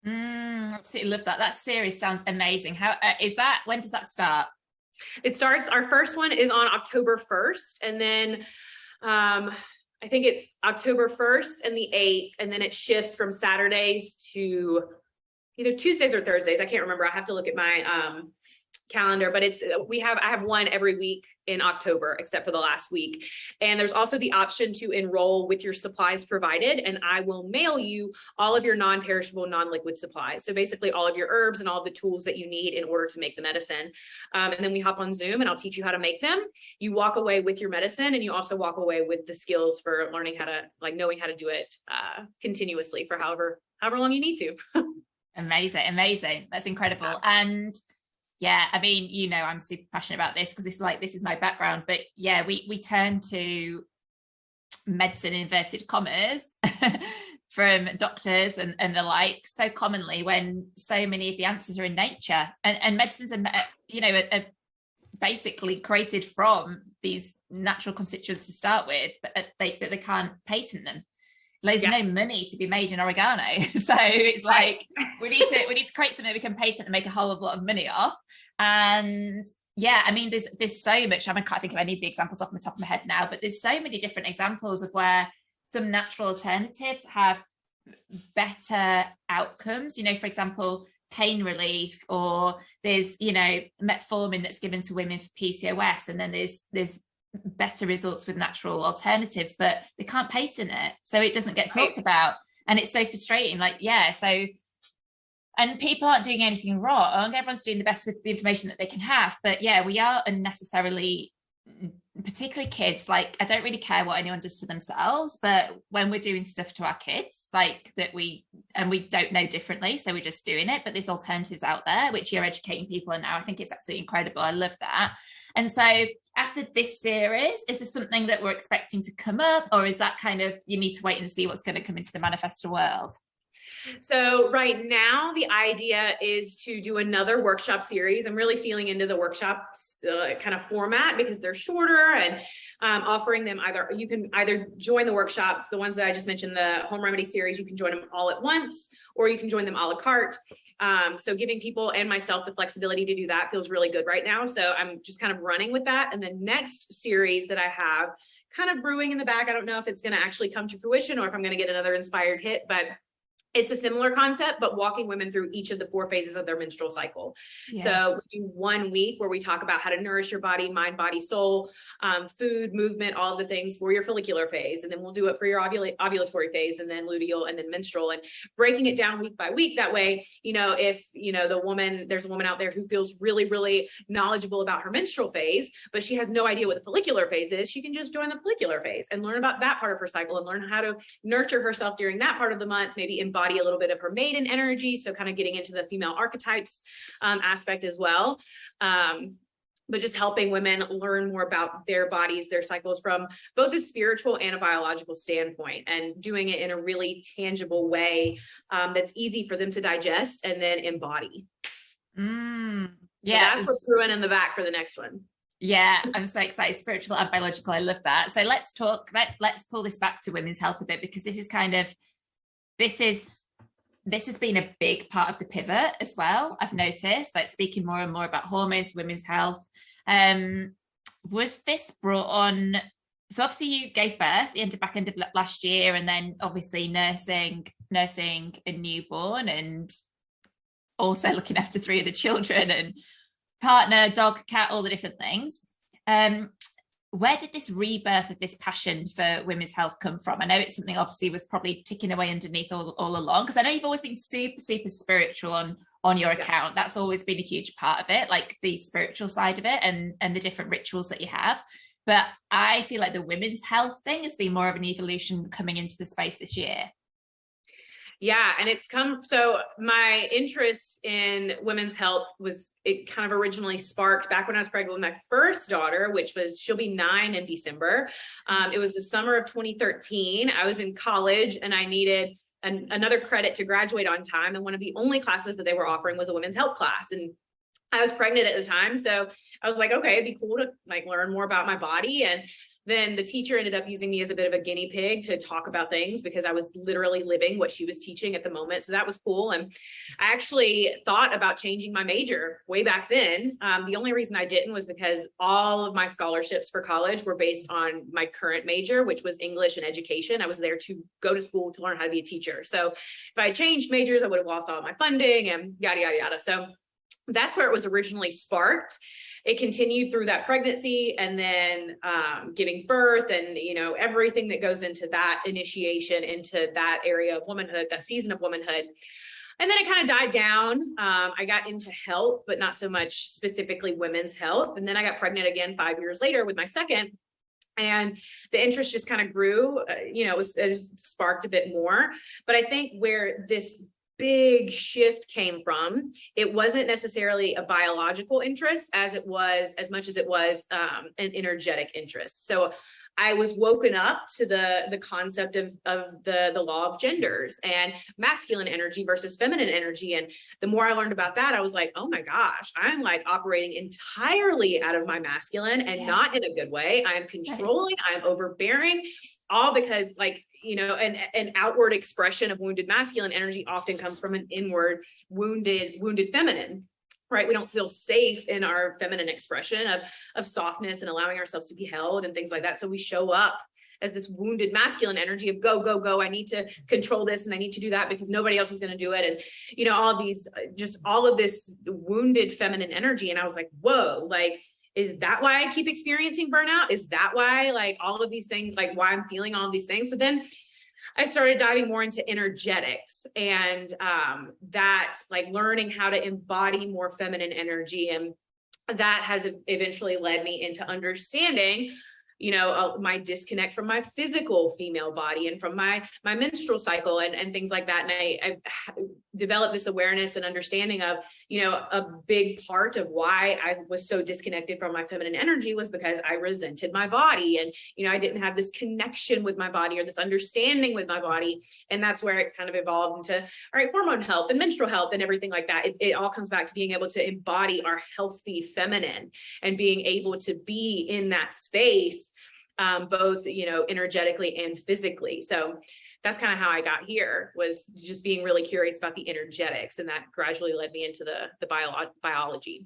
Absolutely love that. That series sounds amazing. How is that? When does that start? It starts, our first one is on October 1st, and then I think it's October 1st and the 8th, and then it shifts from Saturdays to either Tuesdays or Thursdays. I can't remember. I have to look at my calendar, but I have one every week in October, except for the last week. And there's also the option to enroll with your supplies provided, and I will mail you all of your non-perishable, non-liquid supplies. So basically all of your herbs and all of the tools that you need in order to make the medicine. And then we hop on Zoom and I'll teach you how to make them. You walk away with your medicine, and you also walk away with the skills for learning how to, like, knowing how to do it continuously for however long you need to. Amazing. That's incredible. And yeah, I mean, you know, I'm super passionate about this because this is my background, but yeah, we turn to medicine in inverted commas from doctors and the like so commonly, when so many of the answers are in nature, and medicines are, you know, are basically created from these natural constituents to start with, but they can't patent them. There's no money to be made in oregano. So it's like, we need to create something that we can patent and make a whole lot of money off. And yeah, I mean, there's so much. I can't think of any of the examples off the top of my head now, but there's so many different examples of where some natural alternatives have better outcomes. You know, for example, pain relief, or there's, you know, metformin that's given to women for PCOS, and then there's better results with natural alternatives, but they can't patent it, so it doesn't get talked about, and it's so frustrating. Like, yeah, so, and people aren't doing anything wrong, everyone's doing the best with the information that they can have, but yeah, we are unnecessarily, particularly kids, like, I don't really care what anyone does to themselves, but when we're doing stuff to our kids, like that, we don't know differently, so we're just doing it. But there's alternatives out there which you're educating people on now. I think it's absolutely incredible. I love that. And so after this series, is there something that we're expecting to come up, or is that kind of, you need to wait and see what's going to come into the manifesto world? So right now, the idea is to do another workshop series. I'm really feeling into the workshops kind of format, because they're shorter, and offering them you can either join the workshops, the ones that I just mentioned, the home remedy series, you can join them all at once, or you can join them a la carte. So giving people and myself the flexibility to do that feels really good right now. So I'm just kind of running with that. And the next series that I have kind of brewing in the back, I don't know if it's going to actually come to fruition or if I'm going to get another inspired hit, but it's a similar concept, but walking women through each of the 4 phases of their menstrual cycle. Yeah. So we do 1 week where we talk about how to nourish your body, mind, body, soul, food, movement, all of the things for your follicular phase. And then we'll do it for your ovulatory phase, and then luteal, and then menstrual, and breaking it down week by week. That way, you know, if, you know, there's a woman out there who feels really, really knowledgeable about her menstrual phase, but she has no idea what the follicular phase is, she can just join the follicular phase and learn about that part of her cycle, and learn how to nurture herself during that part of the month, maybe embody a little bit of her maiden energy. So kind of getting into the female archetypes aspect as well. But just helping women learn more about their bodies, their cycles, from both a spiritual and a biological standpoint, and doing it in a really tangible way that's easy for them to digest and then embody. Yeah, so that's what's brewing in the back for the next one. Yeah, I'm so excited. Spiritual and biological. I love that. So let's pull this back to women's health a bit, because this is kind of, this has been a big part of the pivot as well. I've noticed, like, speaking more and more about hormones, women's health. Was this brought on? So obviously you gave birth the back end of last year, and then obviously nursing a newborn, and also looking after 3 of the children, and partner, dog, cat, all the different things. Where did this rebirth of this passion for women's health come from? I know it's something obviously was probably ticking away underneath all along, because I know you've always been super, super spiritual on your account. That's always been a huge part of it, like the spiritual side of it, and the different rituals that you have. But I feel like the women's health thing has been more of an evolution coming into the space this year. Yeah, and so my interest in women's health it kind of originally sparked back when I was pregnant with my first daughter, she'll be 9 in December. It was the summer of 2013. I was in college, and I needed another credit to graduate on time. And one of the only classes that they were offering was a women's health class. And I was pregnant at the time. So I was like, okay, it'd be cool to like learn more about my body. And then the teacher ended up using me as a bit of a guinea pig to talk about things, because I was literally living what she was teaching at the moment. So that was cool. And I actually thought about changing my major way back then. The only reason I didn't was because all of my scholarships for college were based on my current major, which was English and education. I was there to go to school to learn how to be a teacher. So if I changed majors, I would have lost all of my funding and yada, yada, yada. So that's where it was originally sparked. It continued through that pregnancy, and then giving birth, and everything that goes into that initiation into that area of womanhood, that season of womanhood. And then it kind of died down. I got into health, but not so much specifically women's health. And then I got pregnant again 5 years later with my second. And the interest just kind of grew, it sparked a bit more. But I think where this big shift came from, it wasn't necessarily a biological interest as much as it was an energetic interest. So I was woken up to the concept of the law of genders and masculine energy versus feminine energy. And the more I learned about that, I was like, oh my gosh, I'm like operating entirely out of my masculine, and not in a good way. I'm controlling, I'm overbearing, all because an outward expression of wounded masculine energy often comes from an inward wounded feminine. Right? We don't feel safe in our feminine expression of softness and allowing ourselves to be held and things like that. So we show up as this wounded masculine energy of go, go, go. I need to control this and I need to do that because nobody else is going to do it. And, all of this wounded feminine energy. And I was like, whoa, like, is that why I keep experiencing burnout? Is that why all of these things, why I'm feeling all of these things? So then I started diving more into energetics, and that learning how to embody more feminine energy. And that has eventually led me into understanding, my disconnect from my physical female body and from my menstrual cycle and things like that. And I developed this awareness and understanding of, a big part of why I was so disconnected from my feminine energy was because I resented my body. And, I didn't have this connection with my body or this understanding with my body. And that's where it kind of evolved into, all right, hormone health and menstrual health and everything like that. It all comes back to being able to embody our healthy feminine and being able to be in that space, both, energetically and physically. So that's kind of how I got here, was just being really curious about the energetics. And that gradually led me into the biology.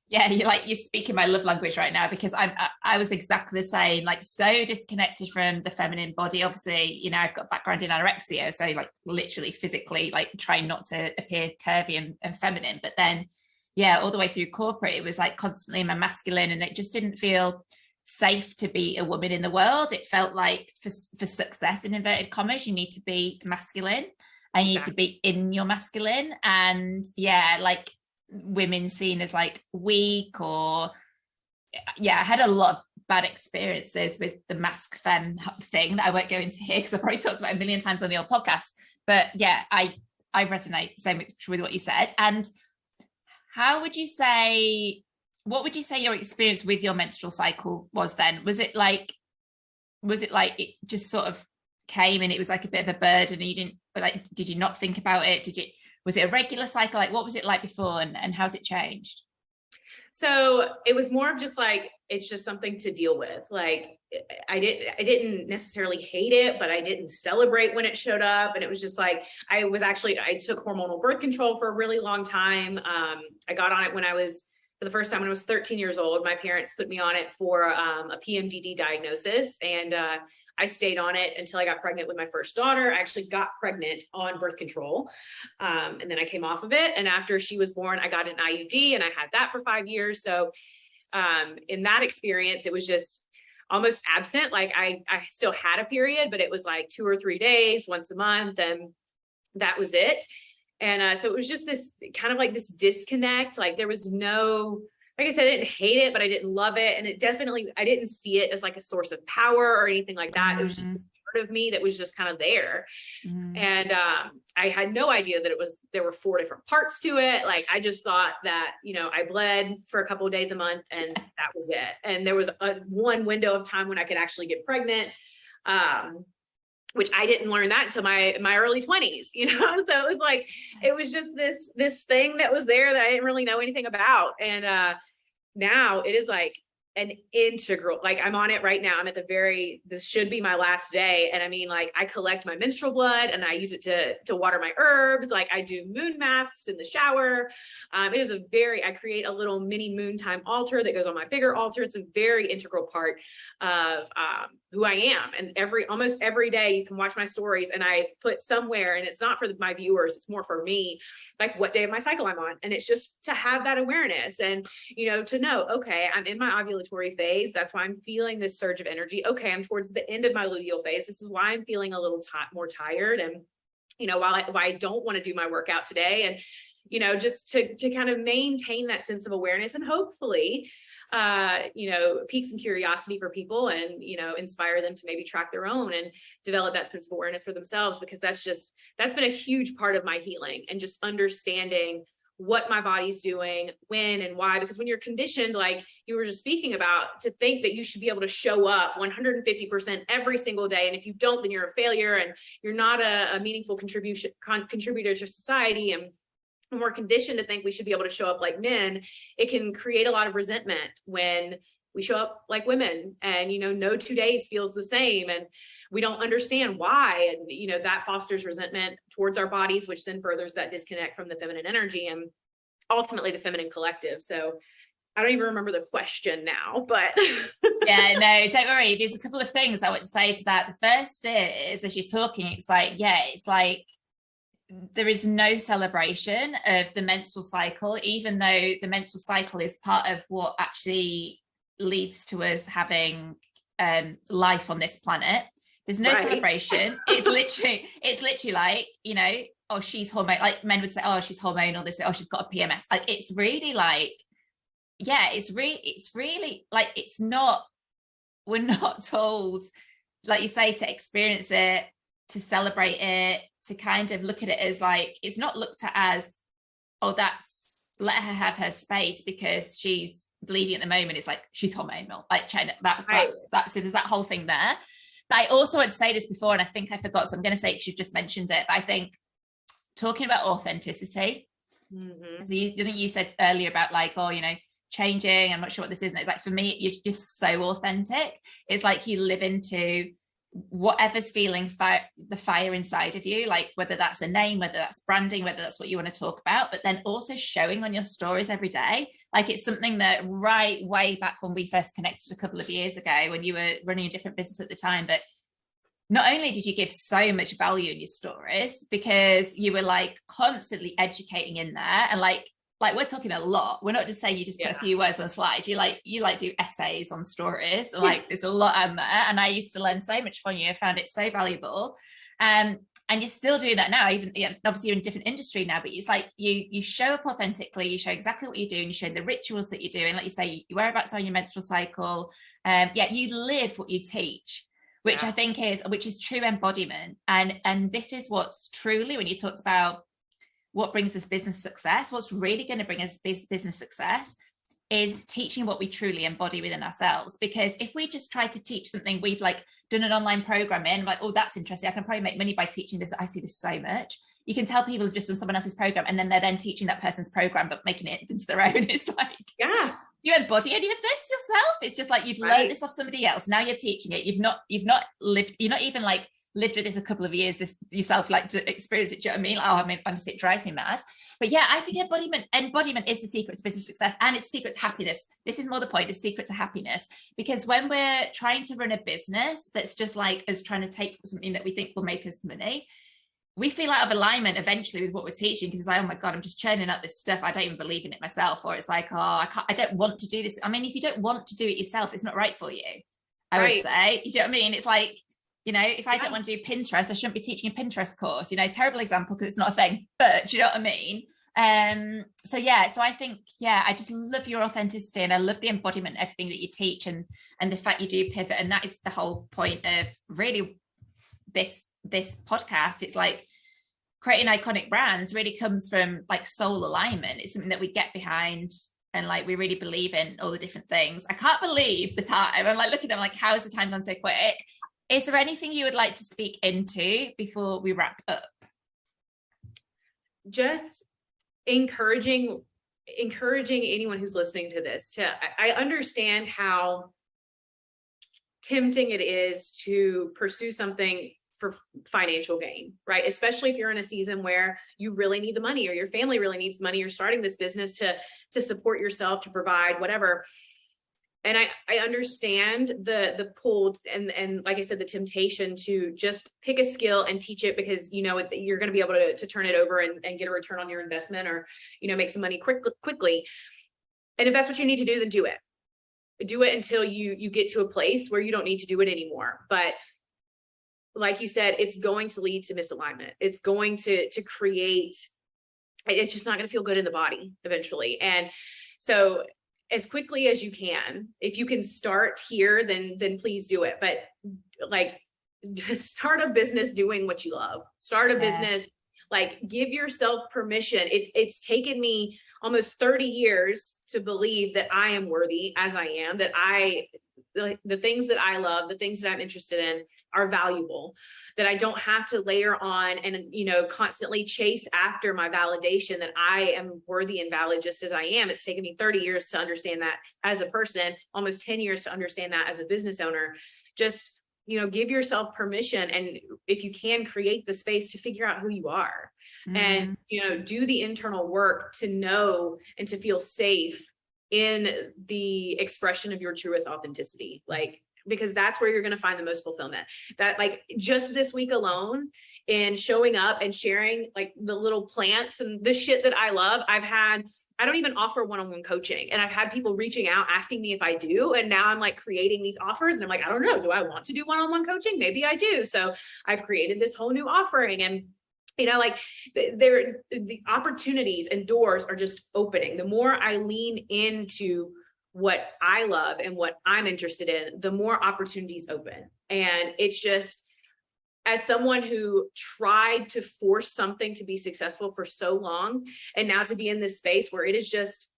Yeah, you're speaking my love language right now, because I was exactly the same, so disconnected from the feminine body. Obviously, I've got background in anorexia, so literally physically trying not to appear curvy and feminine. But then, yeah, all the way through corporate, it was constantly in my masculine, and it just didn't feel safe to be a woman in the world. It felt like for success, in inverted commas, you need to be masculine and you need to be in your masculine. And yeah, women seen as weak, or I had a lot of bad experiences with the masc femme thing that I won't go into here because I've probably talked about a million times on the old podcast. But yeah, I resonate so much with what you said. And what would you say your experience with your menstrual cycle was then? Was it it just sort of came and it was a bit of a burden, and you didn't did you not think about it? Was it a regular cycle? What was it like before, and how's it changed? So it was more of just it's just something to deal with. I didn't necessarily hate it, but I didn't celebrate when it showed up. And it was just I took hormonal birth control for a really long time. I got on it for the first time when I was 13 years old. My parents put me on it for a PMDD diagnosis. And I stayed on it until I got pregnant with my first daughter. I actually got pregnant on birth control. And then I came off of it. And after she was born, I got an IUD, and I had that for 5 years. So in that experience, it was just almost absent. I still had a period, but it was 2 or 3 days, once a month. And that was it. And so it was just this kind of this disconnect. There was no, like I said, I didn't hate it, but I didn't love it. And I didn't see it as a source of power or anything like that. Mm-hmm. It was just this part of me that was just kind of there. Mm-hmm. And I had no idea that there were 4 different parts to it. I just thought that, I bled for a couple of days a month, and that was it. And there was one window of time when I could actually get pregnant. Which I didn't learn that until my early 20s, So it was just this thing that was there that I didn't really know anything about. And now it is an integral, I'm on it right now. I'm at this should be my last day. And I mean, I collect my menstrual blood and I use it to water my herbs. I do moon masks in the shower. I create a little mini moon time altar that goes on my bigger altar. It's a very integral part of who I am. And almost every day you can watch my stories and I put somewhere, and it's not for my viewers, it's more for me, like what day of my cycle I'm on. And it's just to have that awareness and, to know, okay, I'm in my ovulatory phase. That's why I'm feeling this surge of energy. Okay, I'm towards the end of my luteal phase. This is why I'm feeling a little more tired. And, why I don't want to do my workout today. And, just to kind of maintain that sense of awareness and hopefully, pique some curiosity for people and, inspire them to maybe track their own and develop that sense of awareness for themselves, because that's been a huge part of my healing, and just understanding what my body's doing, when and why. Because when you're conditioned, like you were just speaking about, to think that you should be able to show up 150% every single day. And if you don't, then you're a failure and you're not a meaningful contributor to society. And when we're conditioned to think we should be able to show up like men, it can create a lot of resentment when we show up like women, and, no 2 days feels the same. And we don't understand why. And, that fosters resentment towards our bodies, which then furthers that disconnect from the feminine energy and ultimately the feminine collective. So I don't even remember the question now, but. Yeah, no, don't worry. There's a couple of things I want to say to that. The first is, as you're talking, it's like there is no celebration of the menstrual cycle, even though the menstrual cycle is part of what actually leads to us having life on this planet. There's no celebration. It's literally like, oh, she's hormone, like men would say, oh, she's hormonal this way, oh, she's got a PMS. Like, it's really like, yeah, it's really like, we're not told, like you say, to experience it, to celebrate it, to kind of look at it as like, it's not looked at as, oh, let her have her space because she's bleeding at the moment. It's like, she's hormonal, like China, so there's that whole thing there. But I also would say this before, and I think I forgot, so I'm going to say it because you've just mentioned it, but I think talking about authenticity, I think you said earlier about like, oh, changing, I'm not sure what this is. And it's like, for me, you're just so authentic. It's like you live into whatever's feeling the fire inside of you, like whether that's a name, whether that's branding, whether that's what you want to talk about, but then also showing on your stories every day. Like, it's something that way back when we first connected a couple of years ago, when you were running a different business at the time, but not only did you give so much value in your stories, because you were like constantly educating in there, and like we're talking a lot. We're not just saying you just put a few words on slides. You do essays on stories. And like, there's a lot on there. And I used to learn so much from you. I found it so valuable. And you're still doing that now, even obviously you're in a different industry now, but it's like you show up authentically, you show exactly what you do, and you show the rituals that you do. And like you say, your whereabouts on your menstrual cycle. You live what you teach, which I think is true embodiment. And this is what's truly, when you talked about what brings us business success, what's really going to bring us business success is teaching what we truly embody within ourselves. Because if we just try to teach something, we've like done an online program in, like, oh, that's interesting, I can probably make money by teaching this. I see this so much. You can tell people have just done someone else's program, and then they're then teaching that person's program, but making it into their own. It's like, you embody any of this yourself. It's just like, you've learned this off somebody else. Now you're teaching it. You've not lived, you're not even like lived with this a couple of years this yourself, like to experience it. Do you know what I mean? Oh, I mean, honestly, it drives me mad. But yeah, I think embodiment is the secret to business success, and it's secret to happiness. This is more the point, is secret to happiness. Because when we're trying to run a business that's just like us trying to take something that we think will make us money, we feel out of alignment eventually with what we're teaching, because it's like, oh my God, I'm just churning out this stuff. I don't even believe in it myself. Or it's like, oh, I don't want to do this. I mean, if you don't want to do it yourself, it's not right for you, I would say. You know what I mean? It's like, if I don't want to do Pinterest, I shouldn't be teaching a Pinterest course. Terrible example because it's not a thing, but do you know what I mean? So I think, I just love your authenticity, and I love the embodiment, everything that you teach, and the fact you do pivot. And that is the whole point of really this podcast. It's like, creating iconic brands really comes from like soul alignment. It's something that we get behind, and like we really believe in all the different things. I can't believe the time. I'm like looking at them like, how has the time gone so quick? Is there anything you would like to speak into before we wrap up? Just encouraging anyone who's listening to this I understand how tempting it is to pursue something for financial gain, right? Especially if you're in a season where you really need the money, or your family really needs the money. You're starting this business to support yourself, to provide whatever. And I understand the pull and like I said, the temptation to just pick a skill and teach it because you know you're going to be able to turn it over and get a return on your investment, or you know, make some money quickly. And if that's what you need to do, then do it until you get to a place where you don't need to do it anymore. But like you said, it's going to lead to misalignment. It's going to create, it's just not going to feel good in the body eventually. And so as quickly as you can, if you can start here, then please do it. But like, start a business doing what you love. Start a business, like, give yourself permission. It's taken me almost 30 years to believe that I am worthy as I am, that the things that I love, the things that I'm interested in are valuable, that I don't have to layer on and, you know, constantly chase after my validation that I am worthy and valid just as I am. It's taken me 30 years to understand that as a person, almost 10 years to understand that as a business owner. Just, you know, give yourself permission. And if you can, create the space to figure out who you are and, you know, do the internal work to know and to feel safe in the expression of your truest authenticity. Like, because that's where you're going to find the most fulfillment. That, like, just this week alone, in showing up and sharing like the little plants and the shit that I love, I don't even offer one-on-one coaching. And I've had people reaching out asking me if I do. And now I'm like creating these offers and I'm like, I don't know, do I want to do one-on-one coaching? Maybe I do. So I've created this whole new offering, and you know, like the opportunities and doors are just opening. The more I lean into what I love and what I'm interested in, the more opportunities open. And it's just, as someone who tried to force something to be successful for so long, and now to be in this space where it is just,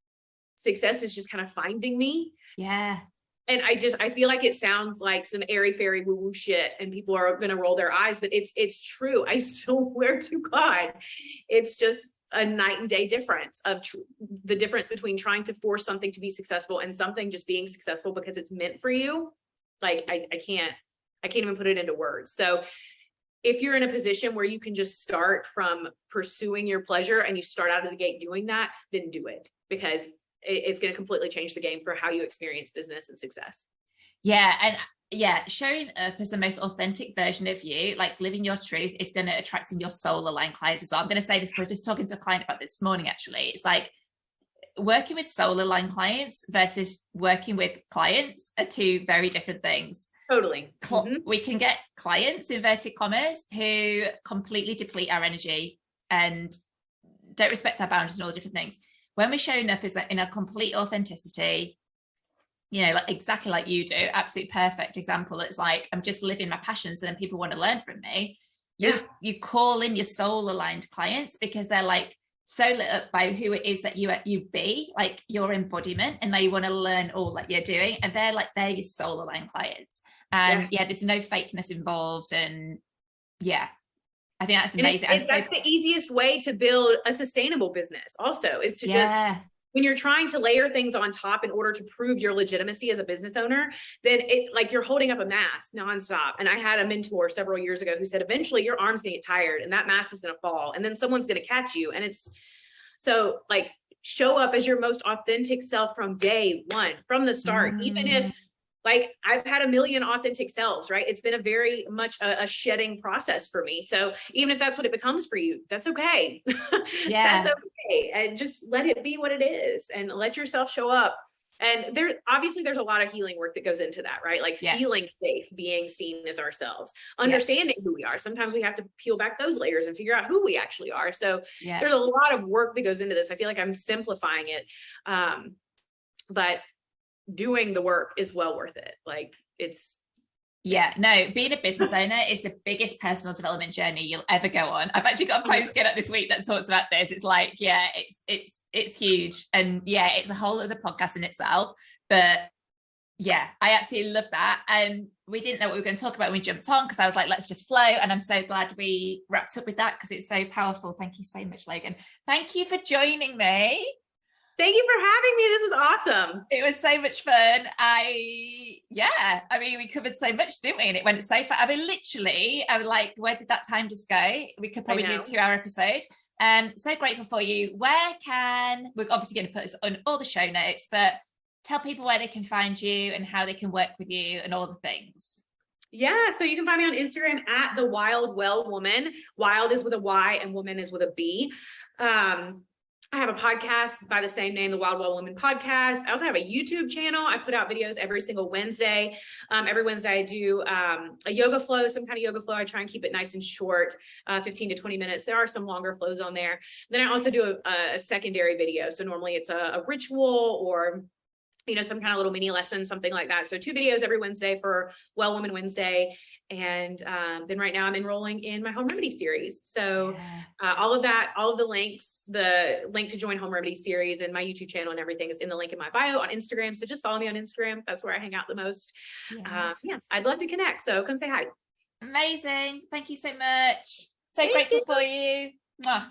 success is just kind of finding me. Yeah. And I feel like it sounds like some airy fairy woo woo shit and people are going to roll their eyes, but it's true. I swear to God, it's just a night and day difference of the difference between trying to force something to be successful and something just being successful because it's meant for you. Like, I can't even put it into words. So if you're in a position where you can just start from pursuing your pleasure and you start out of the gate doing that, then do it, because it's going to completely change the game for how you experience business and success. Yeah. And yeah, showing up as the most authentic version of you, like living your truth, is going to attract in your soul aligned clients as well. I'm going to say this because I was just talking to a client about this morning, actually. It's like working with soul aligned clients versus working with clients are two very different things. Totally. We can get clients, inverted commas, who completely deplete our energy and don't respect our boundaries and all the different things. When we're showing up in a complete authenticity, you know, like exactly like you do, absolute perfect example. It's like, I'm just living my passions and then people want to learn from me. You call in your soul aligned clients because they're like so lit up by who it is that you be, like your embodiment, and they want to learn all that you're doing. And they're your soul aligned clients. And there's no fakeness involved. And I think that's amazing. And that's the easiest way to build a sustainable business also, is to just, when you're trying to layer things on top in order to prove your legitimacy as a business owner, then it, like, you're holding up a mask nonstop. And I had a mentor several years ago who said, eventually your arm's gonna get tired and that mask is gonna fall and then someone's gonna catch you. And it's so, like, show up as your most authentic self from day one, from the start, even if, like, I've had a million authentic selves, right? It's been a very much a shedding process for me. So even if that's what it becomes for you, that's okay. That's okay. And just let it be what it is and let yourself show up. And there's a lot of healing work that goes into that, right? Like feeling safe, being seen as ourselves, understanding who we are. Sometimes we have to peel back those layers and figure out who we actually are. So there's a lot of work that goes into this. I feel like I'm simplifying it. But doing the work is well worth it. Like, it's being a business owner is the biggest personal development journey you'll ever go on. I've actually got a post going up this week that talks about this. It's like, it's huge, and it's a whole other podcast in itself. But I absolutely love that. And we didn't know what we were going to talk about when we jumped on, because I was like, let's just flow. And I'm so glad we wrapped up with that, because it's so powerful. Thank you so much, Logan. Thank you for joining me. Thank you for having me. This is awesome. It was so much fun. We covered so much, didn't we? And it went so far. I mean, literally, I was like, where did that time just go? We could probably do a 2-hour episode. So grateful for you. We're obviously going to put this on all the show notes, but tell people where they can find you and how they can work with you and all the things. Yeah, so you can find me on Instagram at the Wyld Well Woman. Wyld is with a Y and woman is with a B. I have a podcast by the same name, the Wyld Well Woman podcast. I also have a YouTube channel. I put out videos every single Wednesday. Every Wednesday I do a yoga flow, some kind of yoga flow. I try and keep it nice and short, 15 to 20 minutes. There are some longer flows on there. Then I also do a secondary video. So normally it's a ritual or some kind of little mini lesson, something like that. So 2 videos every Wednesday for Well Woman Wednesday. And then right now I'm enrolling in my home remedy series. So all of that, all of the links, the link to join home remedy series and my YouTube channel and everything is in the link in my bio on Instagram. So just follow me on Instagram. That's where I hang out the most. I'd love to connect. So come say hi. Amazing. Thank you so much. So grateful for you. Mwah.